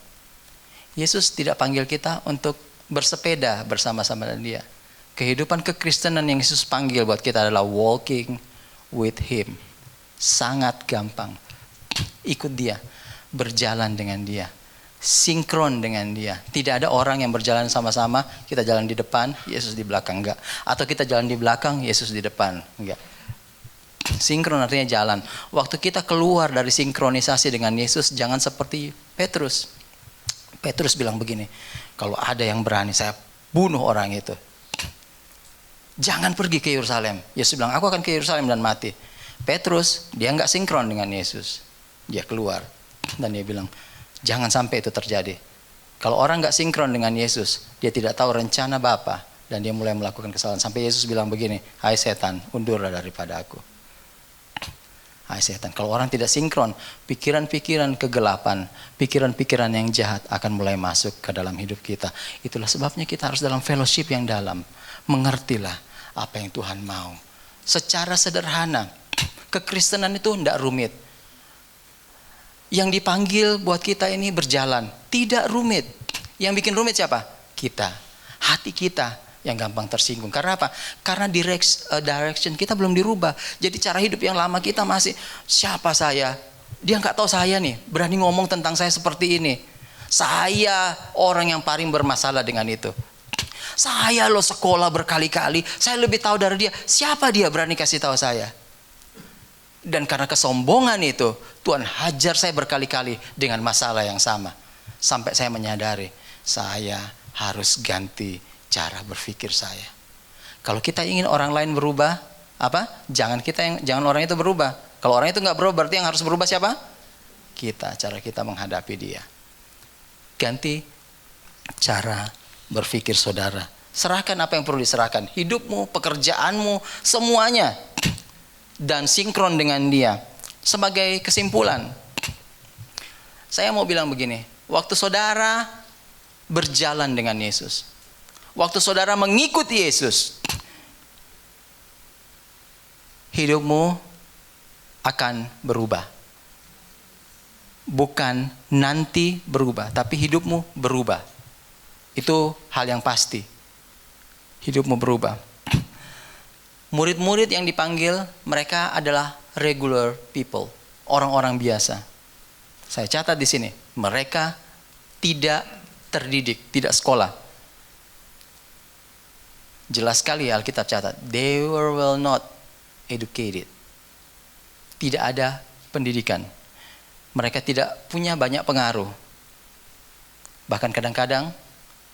Yesus tidak panggil kita untuk bersepeda bersama-sama dengan Dia. Kehidupan kekristenan yang Yesus panggil buat kita adalah walking with Him. Sangat gampang. Ikut Dia, berjalan dengan Dia, sinkron dengan Dia. Tidak ada orang yang berjalan sama-sama, kita jalan di depan, Yesus di belakang, enggak. Atau kita jalan di belakang, Yesus di depan, enggak. Sinkron artinya jalan. Waktu kita keluar dari sinkronisasi dengan Yesus, jangan seperti Petrus. Petrus bilang begini, kalau ada yang berani saya bunuh orang itu. Jangan pergi ke Yerusalem. Yesus bilang, aku akan ke Yerusalem dan mati. Petrus, dia nggak sinkron dengan Yesus. Dia keluar dan dia bilang, jangan sampai itu terjadi. Kalau orang nggak sinkron dengan Yesus, dia tidak tahu rencana Bapa dan dia mulai melakukan kesalahan. Sampai Yesus bilang begini, hai setan, undurlah daripada aku. Hai setan, kalau orang tidak sinkron, pikiran-pikiran kegelapan, pikiran-pikiran yang jahat akan mulai masuk ke dalam hidup kita. Itulah sebabnya kita harus dalam fellowship yang dalam. Mengertilah apa yang Tuhan mau. Secara sederhana, kekristenan itu tidak rumit. Yang dipanggil buat kita ini berjalan, tidak rumit. Yang bikin rumit siapa? Kita, hati kita yang gampang tersinggung. Karena apa? Karena direction kita belum dirubah. Jadi cara hidup yang lama kita masih, siapa saya? Dia nggak tahu saya nih, berani ngomong tentang saya seperti ini. Saya orang yang paling bermasalah dengan itu. Saya loh sekolah berkali-kali, saya lebih tahu dari dia. Siapa dia berani kasih tahu saya? Dan karena kesombongan itu, Tuhan hajar saya berkali-kali dengan masalah yang sama. Sampai saya menyadari, saya harus ganti cara berpikir saya. Kalau kita ingin orang lain berubah, apa? Jangan orang itu berubah. Kalau orang itu nggak berubah, berarti yang harus berubah siapa? Kita, cara kita menghadapi dia. Ganti cara berpikir saudara. Serahkan apa yang perlu diserahkan. Hidupmu, pekerjaanmu, semuanya. Dan sinkron dengan dia. Sebagai kesimpulan, saya mau bilang begini. Waktu saudara berjalan dengan Yesus, waktu saudara mengikuti Yesus, hidupmu akan berubah. Bukan nanti berubah, tapi hidupmu berubah. Itu hal yang pasti. Hidupmu berubah. Murid-murid yang dipanggil, mereka adalah regular people, orang-orang biasa. Saya catat di sini, mereka tidak terdidik, tidak sekolah. Jelas sekali Alkitab catat, they were well not educated. Tidak ada pendidikan. Mereka tidak punya banyak pengaruh. Bahkan kadang-kadang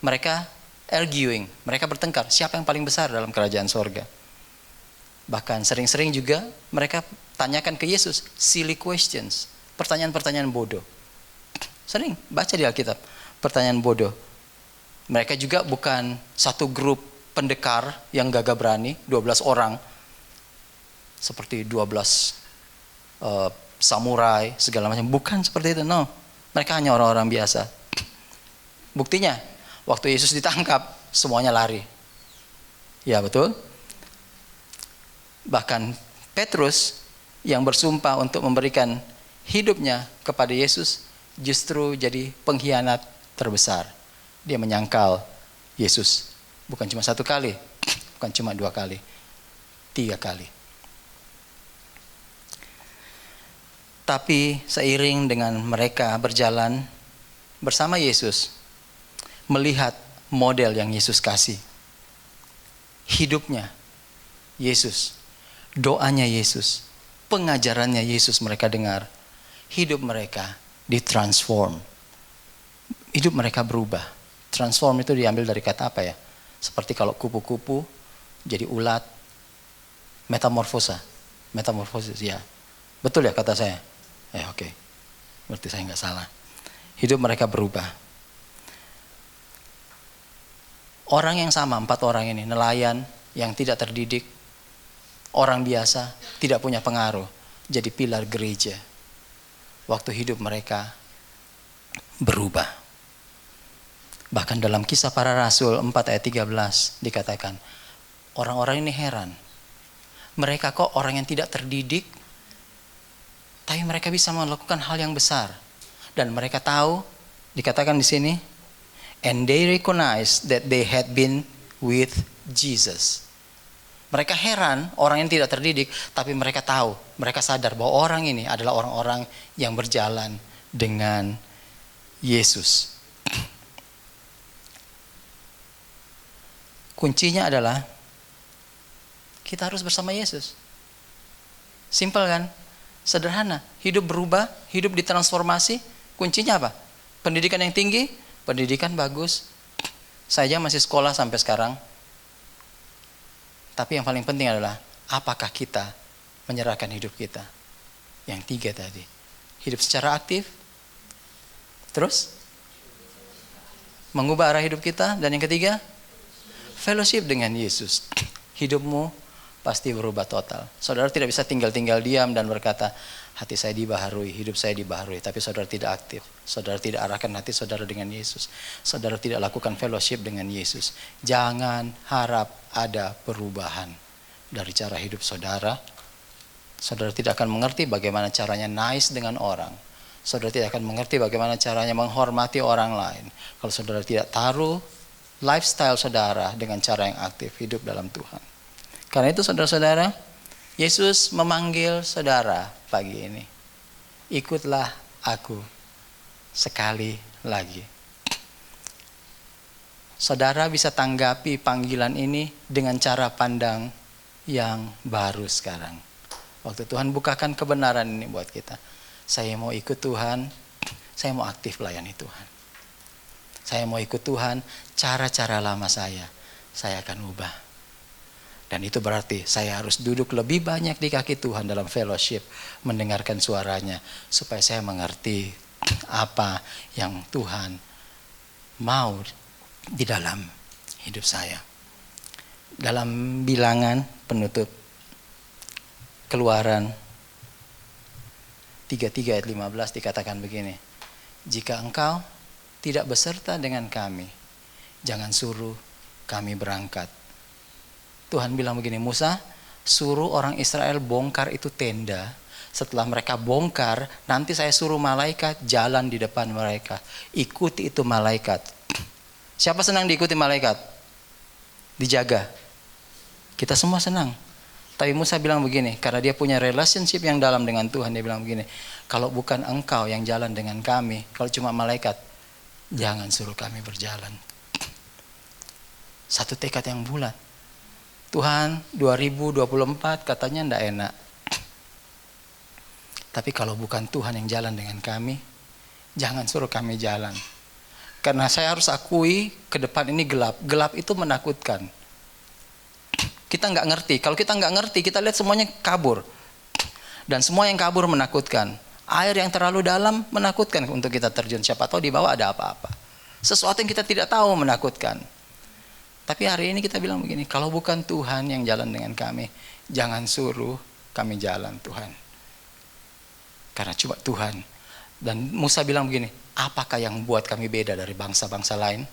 mereka arguing, mereka bertengkar, siapa yang paling besar dalam kerajaan sorga. Bahkan sering-sering juga mereka tanyakan ke Yesus silly questions, pertanyaan-pertanyaan bodoh. Sering baca di Alkitab, pertanyaan bodoh. Mereka juga bukan satu grup pendekar yang gagah berani, 12 orang. Seperti 12 samurai, segala macam. Bukan seperti itu, no. Mereka hanya orang-orang biasa. Buktinya, waktu Yesus ditangkap, semuanya lari. Ya betul. Bahkan Petrus yang bersumpah untuk memberikan hidupnya kepada Yesus, justru jadi pengkhianat terbesar. Dia menyangkal Yesus. Bukan cuma 1 kali, bukan cuma 2 kali, 3 kali. Tapi seiring dengan mereka berjalan bersama Yesus, melihat model yang Yesus kasih, hidupnya Yesus, doanya Yesus, pengajarannya Yesus mereka dengar, hidup mereka ditransform. Hidup mereka berubah. Transform itu diambil dari kata apa ya? Seperti kalau kupu-kupu jadi ulat, metamorfosis ya. Betul ya kata saya? Oke. Berarti saya nggak salah. Hidup mereka berubah. Orang yang sama, 4 orang ini, nelayan yang tidak terdidik, orang biasa, tidak punya pengaruh, jadi pilar gereja. Waktu hidup mereka berubah. Bahkan dalam Kisah Para Rasul 4 ayat 13 dikatakan, orang-orang ini heran. Mereka kok orang yang tidak terdidik, tapi mereka bisa melakukan hal yang besar. Dan mereka tahu, dikatakan di sini, and they recognize that they had been with Jesus. Mereka heran, orang yang tidak terdidik, tapi mereka tahu, mereka sadar bahwa orang ini adalah orang-orang yang berjalan dengan Yesus. Kuncinya adalah kita harus bersama Yesus. Simpel kan? Sederhana. Hidup berubah, hidup ditransformasi. Kuncinya apa? Pendidikan yang tinggi, pendidikan bagus. Saya masih sekolah sampai sekarang. Tapi yang paling penting adalah apakah kita menyerahkan hidup kita? Yang 3 tadi. Hidup secara aktif. Terus mengubah arah hidup kita. Dan yang ketiga, fellowship dengan Yesus. Hidupmu pasti berubah total. Saudara tidak bisa tinggal-tinggal diam dan berkata, hati saya dibaharui, hidup saya dibaharui. Tapi saudara tidak aktif. Saudara tidak arahkan hati saudara dengan Yesus. Saudara tidak lakukan fellowship dengan Yesus. Jangan harap ada perubahan dari cara hidup saudara. Saudara tidak akan mengerti bagaimana caranya nice dengan orang. Saudara tidak akan mengerti bagaimana caranya menghormati orang lain. Kalau saudara tidak taruh lifestyle saudara dengan cara yang aktif hidup dalam Tuhan. Karena itu saudara-saudara, Yesus memanggil saudara pagi ini. Ikutlah aku sekali lagi. Saudara bisa tanggapi panggilan ini dengan cara pandang yang baru sekarang. Waktu Tuhan bukakan kebenaran ini buat kita. Saya mau ikut Tuhan, saya mau aktif melayani Tuhan. Saya mau ikut Tuhan, cara-cara lama saya akan ubah. Dan itu berarti saya harus duduk lebih banyak di kaki Tuhan dalam fellowship, mendengarkan suaranya, supaya saya mengerti apa yang Tuhan mau di dalam hidup saya. Dalam bilangan penutup, Keluaran 33 ayat 15 dikatakan begini, jika engkau tidak beserta dengan kami, jangan suruh kami berangkat. Tuhan bilang begini, Musa, suruh orang Israel bongkar itu tenda. Setelah mereka bongkar, nanti saya suruh malaikat jalan di depan mereka. Ikuti itu malaikat. Siapa senang diikuti malaikat? Dijaga. Kita semua senang. Tapi Musa bilang begini, karena dia punya relationship yang dalam dengan Tuhan, dia bilang begini, kalau bukan engkau yang jalan dengan kami, kalau cuma malaikat, jangan suruh kami berjalan. Satu tekad yang bulat. Tuhan, 2024 katanya ndak enak. Tapi kalau bukan Tuhan yang jalan dengan kami, jangan suruh kami jalan. Karena saya harus akui, ke depan ini gelap. Gelap itu menakutkan. Kita nggak ngerti. Kalau kita nggak ngerti, kita lihat semuanya kabur. Dan semua yang kabur menakutkan. Air yang terlalu dalam menakutkan untuk kita terjun. Siapa tahu di bawah ada apa-apa. Sesuatu yang kita tidak tahu menakutkan. Tapi hari ini kita bilang begini, kalau bukan Tuhan yang jalan dengan kami, jangan suruh kami jalan, Tuhan. Karena cuma Tuhan. Dan Musa bilang begini, apakah yang buat kami beda dari bangsa-bangsa lain?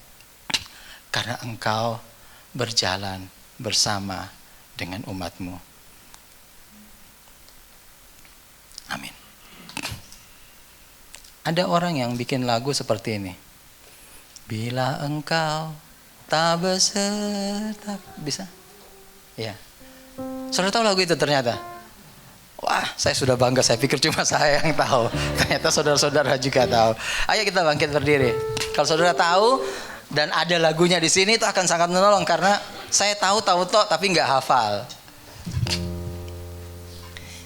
Karena engkau berjalan bersama dengan umatmu. Amin. Ada orang yang bikin lagu seperti ini. Bila engkau tak beserta, bisa? Ya. Saudara tahu lagu itu ternyata? Wah, saya sudah bangga, saya pikir cuma saya yang tahu. Ternyata saudara-saudara juga tahu. Ayo kita bangkit berdiri. Kalau saudara tahu dan ada lagunya di sini, itu akan sangat menolong karena saya tahu tok tapi nggak hafal.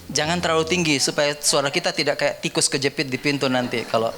Jangan terlalu tinggi supaya suara kita tidak kayak tikus kejepit di pintu nanti kalau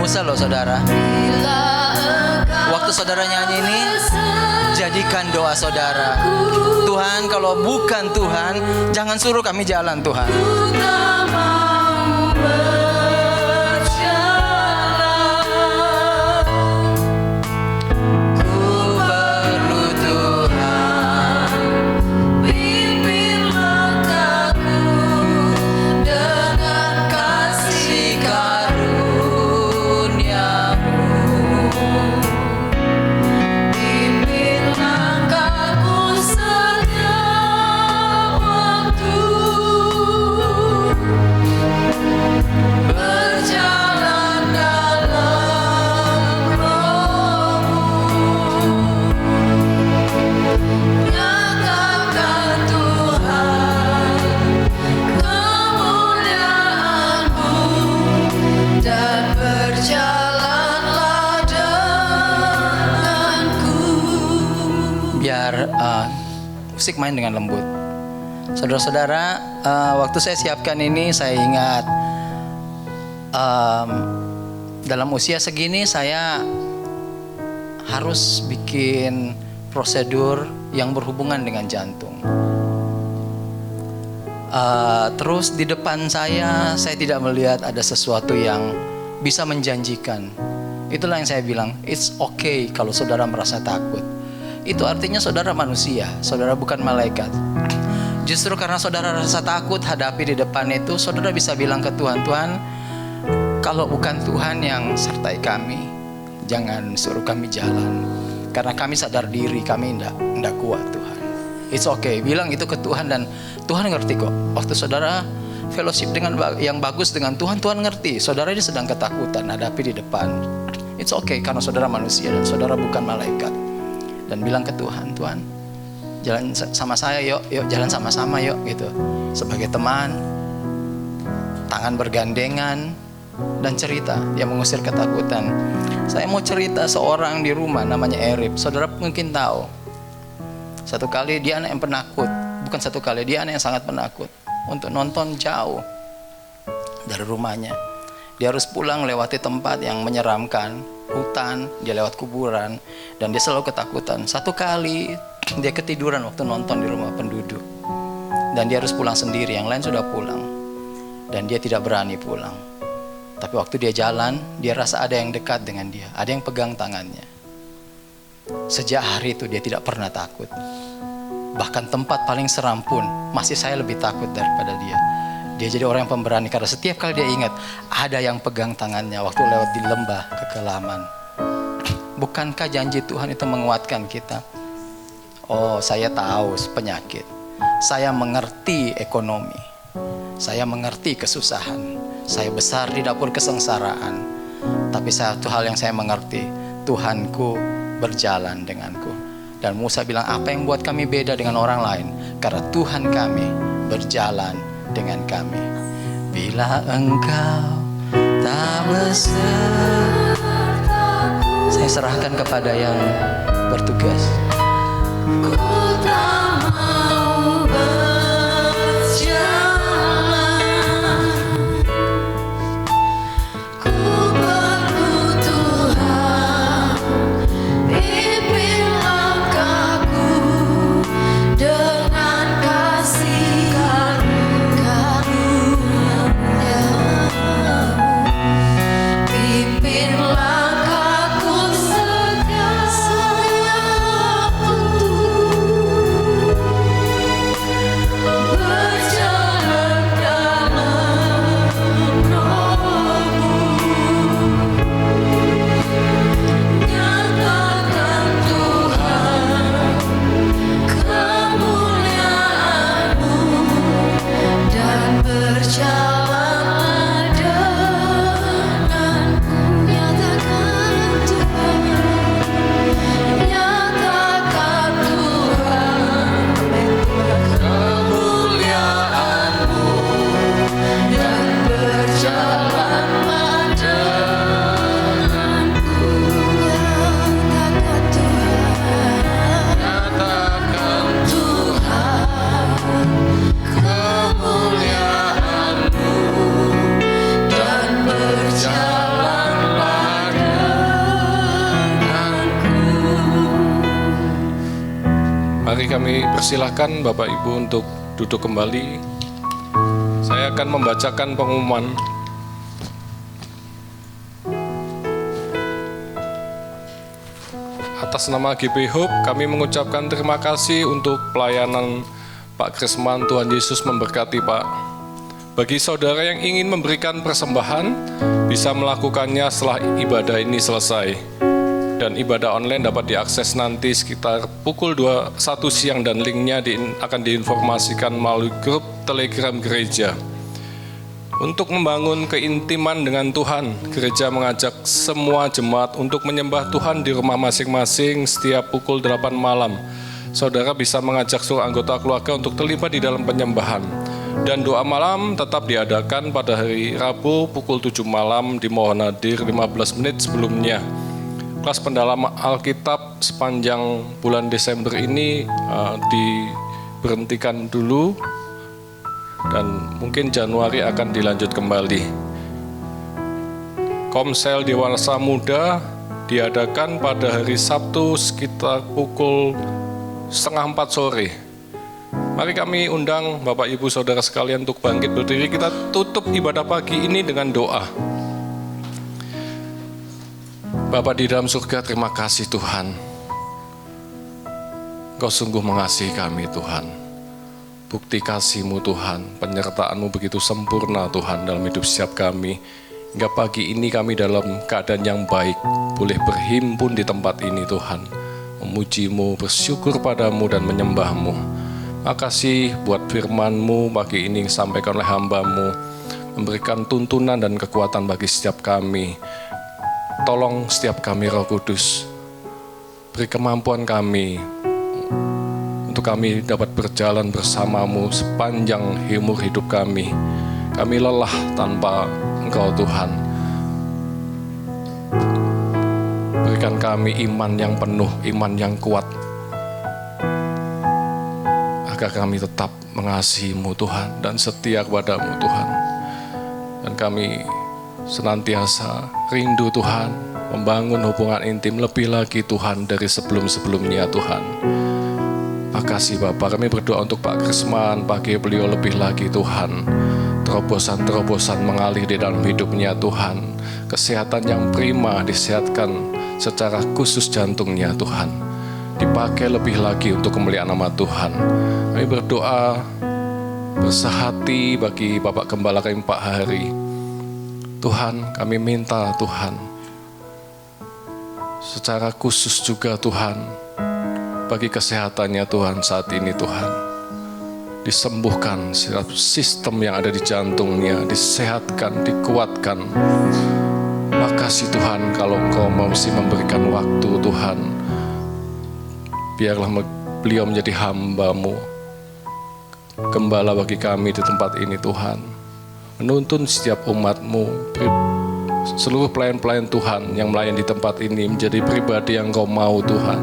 Musa loh saudara. Waktu saudara nyanyi ini, jadikan doa saudara. Tuhan, kalau bukan Tuhan, jangan suruh kami jalan Tuhan. Musik main dengan lembut. Saudara-saudara, waktu saya siapkan ini saya ingat dalam usia segini saya harus bikin prosedur yang berhubungan dengan jantung. Terus di depan saya tidak melihat ada sesuatu yang bisa menjanjikan. Itulah yang saya bilang, it's okay kalau saudara merasa takut. Itu artinya saudara manusia, saudara bukan malaikat. Justru karena saudara rasa takut hadapi di depan itu, saudara bisa bilang ke Tuhan, Tuhan, kalau bukan Tuhan yang sertai kami, jangan suruh kami jalan. Karena kami sadar diri kami enggak kuat Tuhan. It's okay, bilang itu ke Tuhan dan Tuhan ngerti kok. Waktu saudara fellowship dengan yang bagus dengan Tuhan, Tuhan ngerti. Saudara ini sedang ketakutan, hadapi di depan. It's okay, karena saudara manusia dan saudara bukan malaikat. Dan bilang ke Tuhan, Tuhan, jalan sama saya yuk jalan sama-sama yuk gitu. Sebagai teman, tangan bergandengan dan cerita yang mengusir ketakutan. Saya mau cerita seorang di rumah namanya Erip. Saudara mungkin tahu. Satu kali dia anak yang penakut. Bukan satu kali, dia anak yang sangat penakut. Untuk nonton jauh dari rumahnya. Dia harus pulang lewati tempat yang menyeramkan, hutan, dia lewat kuburan, dan dia selalu ketakutan. Satu kali dia ketiduran waktu nonton di rumah penduduk, dan dia harus pulang sendiri, yang lain sudah pulang, dan dia tidak berani pulang. Tapi waktu dia jalan, dia rasa ada yang dekat dengan dia, ada yang pegang tangannya. Sejak hari itu dia tidak pernah takut. Bahkan tempat paling seram pun masih saya lebih takut daripada dia. Dia jadi orang yang pemberani karena setiap kali dia ingat ada yang pegang tangannya waktu lewat di lembah kekelaman. Bukankah janji Tuhan itu menguatkan kita? Oh, saya tahu penyakit. Saya mengerti ekonomi. Saya mengerti kesusahan. Saya besar di dapur kesengsaraan. Tapi satu hal yang saya mengerti, Tuhanku berjalan denganku. Dan Musa bilang, apa yang buat kami beda dengan orang lain? Karena Tuhan kami berjalan dengan kami. Bila engkau tak besertaku, saya serahkan kepada yang bertugas. Ku tak mau berjalan, ku perlu Tuhan, pimpin langkahku dengan kasih karunia-Mu, pimpin langkahku setiap waktu, berjalan dalam roh-Mu, nyatakan Tuhan kemuliaan-Mu, dan berjalanlah denganku. Nyatakan Tuhan, nyatakan Tuhan kemuliaan-Mu, dan berjalanlah denganku. Nyatakan Tuhan, nyatakan Tuhan kemuliaan-Mu, dan berjalanlah denganku. Mari kami persilahkan Bapak Ibu untuk duduk kembali. Saya akan membacakan pengumuman. Atas nama GP Hope, kami mengucapkan terima kasih untuk pelayanan Pak Krisman. Tuhan Yesus memberkati Pak. Bagi saudara yang ingin memberikan persembahan, bisa melakukannya setelah ibadah ini selesai. Dan ibadah online dapat diakses nanti sekitar pukul 1 siang dan linknya akan diinformasikan melalui grup Telegram gereja. Untuk membangun keintiman dengan Tuhan, gereja mengajak semua jemaat untuk menyembah Tuhan di rumah masing-masing setiap pukul 8 malam. Saudara bisa mengajak seluruh anggota keluarga untuk terlibat di dalam penyembahan. Dan doa malam tetap diadakan pada hari Rabu pukul 7 malam di Mohon Hadir 15 menit sebelumnya. Kelas pendalaman Alkitab sepanjang bulan Desember ini diberhentikan dulu dan mungkin Januari akan dilanjut kembali. Komsel Dewasa Muda diadakan pada hari Sabtu sekitar pukul 3:30 sore. Mari kami undang Bapak Ibu Saudara sekalian untuk bangkit berdiri. Kita tutup ibadah pagi ini dengan doa. Bapa di dalam surga, terima kasih Tuhan. Engkau sungguh mengasihi kami Tuhan. Bukti kasih-Mu Tuhan, penyertaan-Mu begitu sempurna Tuhan dalam hidup setiap kami. Hingga pagi ini kami dalam keadaan yang baik, boleh berhimpun di tempat ini Tuhan, memuji-Mu, bersyukur padamu dan menyembah-Mu. Makasih buat firman-Mu pagi ini sampaikan oleh hamba-Mu, memberikan tuntunan dan kekuatan bagi setiap kami. Tolong setiap kami Roh Kudus, beri kemampuan kami untuk kami dapat berjalan bersama-Mu sepanjang umur hidup kami. Kami lelah tanpa Engkau Tuhan. Berikan kami iman yang penuh, iman yang kuat, agar kami tetap mengasihi-Mu Tuhan dan setia kepada-Mu Tuhan. Dan kami senantiasa rindu Tuhan, membangun hubungan intim lebih lagi Tuhan dari sebelum-sebelumnya Tuhan. Makasih Bapak, kami berdoa untuk Pak Krisman, bagi beliau lebih lagi Tuhan. Terobosan-terobosan mengalir di dalam hidupnya Tuhan. Kesehatan yang prima, disehatkan secara khusus jantungnya Tuhan. Dipakai lebih lagi untuk kemuliaan nama Tuhan. Kami berdoa bersahati bagi Bapak Gembala kami Pak Hari. Tuhan, kami minta Tuhan, secara khusus juga Tuhan, bagi kesehatannya Tuhan saat ini Tuhan. Disembuhkan setiap sistem yang ada di jantungnya, disehatkan, dikuatkan. Makasih Tuhan kalau Engkau masih memberikan waktu Tuhan. Biarlah beliau menjadi hamba-Mu, gembala bagi kami di tempat ini Tuhan. Menuntun setiap umat-Mu, seluruh pelayan-pelayan Tuhan yang melayani di tempat ini menjadi pribadi yang Engkau mau Tuhan.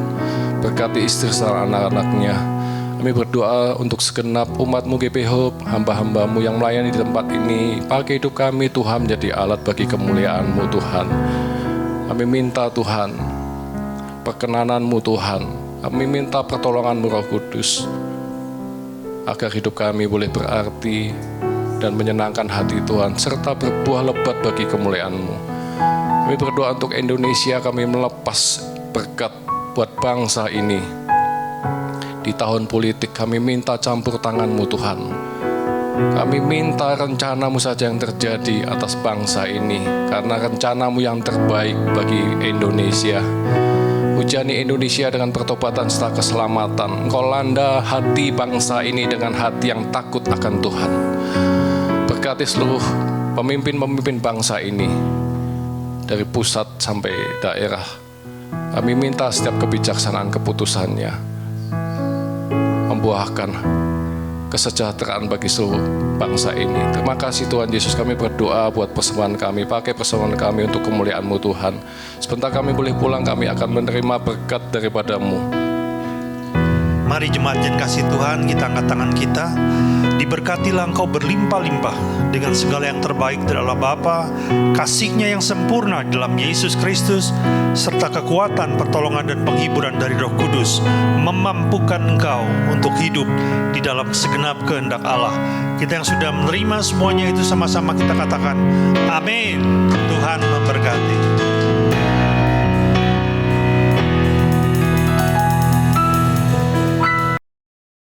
Berkati istri serta anak-anaknya. Kami berdoa untuk segenap umat-Mu GP Hope, hamba-hamba-Mu yang melayani di tempat ini. Pakai hidup kami Tuhan menjadi alat bagi kemuliaan-Mu Tuhan. Kami minta Tuhan perkenanan-Mu Tuhan. Kami minta pertolongan-Mu Roh Kudus, agar hidup kami boleh berarti dan menyenangkan hati Tuhan, serta berbuah lebat bagi kemuliaan-Mu. Kami berdoa untuk Indonesia, kami melepas berkat buat bangsa ini. Di tahun politik kami minta campur tangan-Mu Tuhan. Kami minta rencana-Mu saja yang terjadi atas bangsa ini, karena rencana-Mu yang terbaik bagi Indonesia. Hujani Indonesia dengan pertobatan serta keselamatan. Engkau landa hati bangsa ini dengan hati yang takut akan Tuhan. Berkati seluruh pemimpin-pemimpin bangsa ini, dari pusat sampai daerah. Kami minta setiap kebijaksanaan keputusannya membuahkan kesejahteraan bagi seluruh bangsa ini. Terima kasih Tuhan Yesus, kami berdoa buat persembahan kami. Pakai persembahan kami untuk kemuliaan-Mu Tuhan. Sebentar kami boleh pulang, kami akan menerima berkat daripada-Mu. Mari jemaat yang kasih Tuhan, kita angkat tangan kita. Diberkatilah engkau berlimpah-limpah dengan segala yang terbaik dari Allah Bapa, kasih-Nya yang sempurna dalam Yesus Kristus, serta kekuatan, pertolongan dan penghiburan dari Roh Kudus memampukan engkau untuk hidup di dalam segenap kehendak Allah. Kita yang sudah menerima semuanya itu sama-sama kita katakan amin. Tuhan memberkati.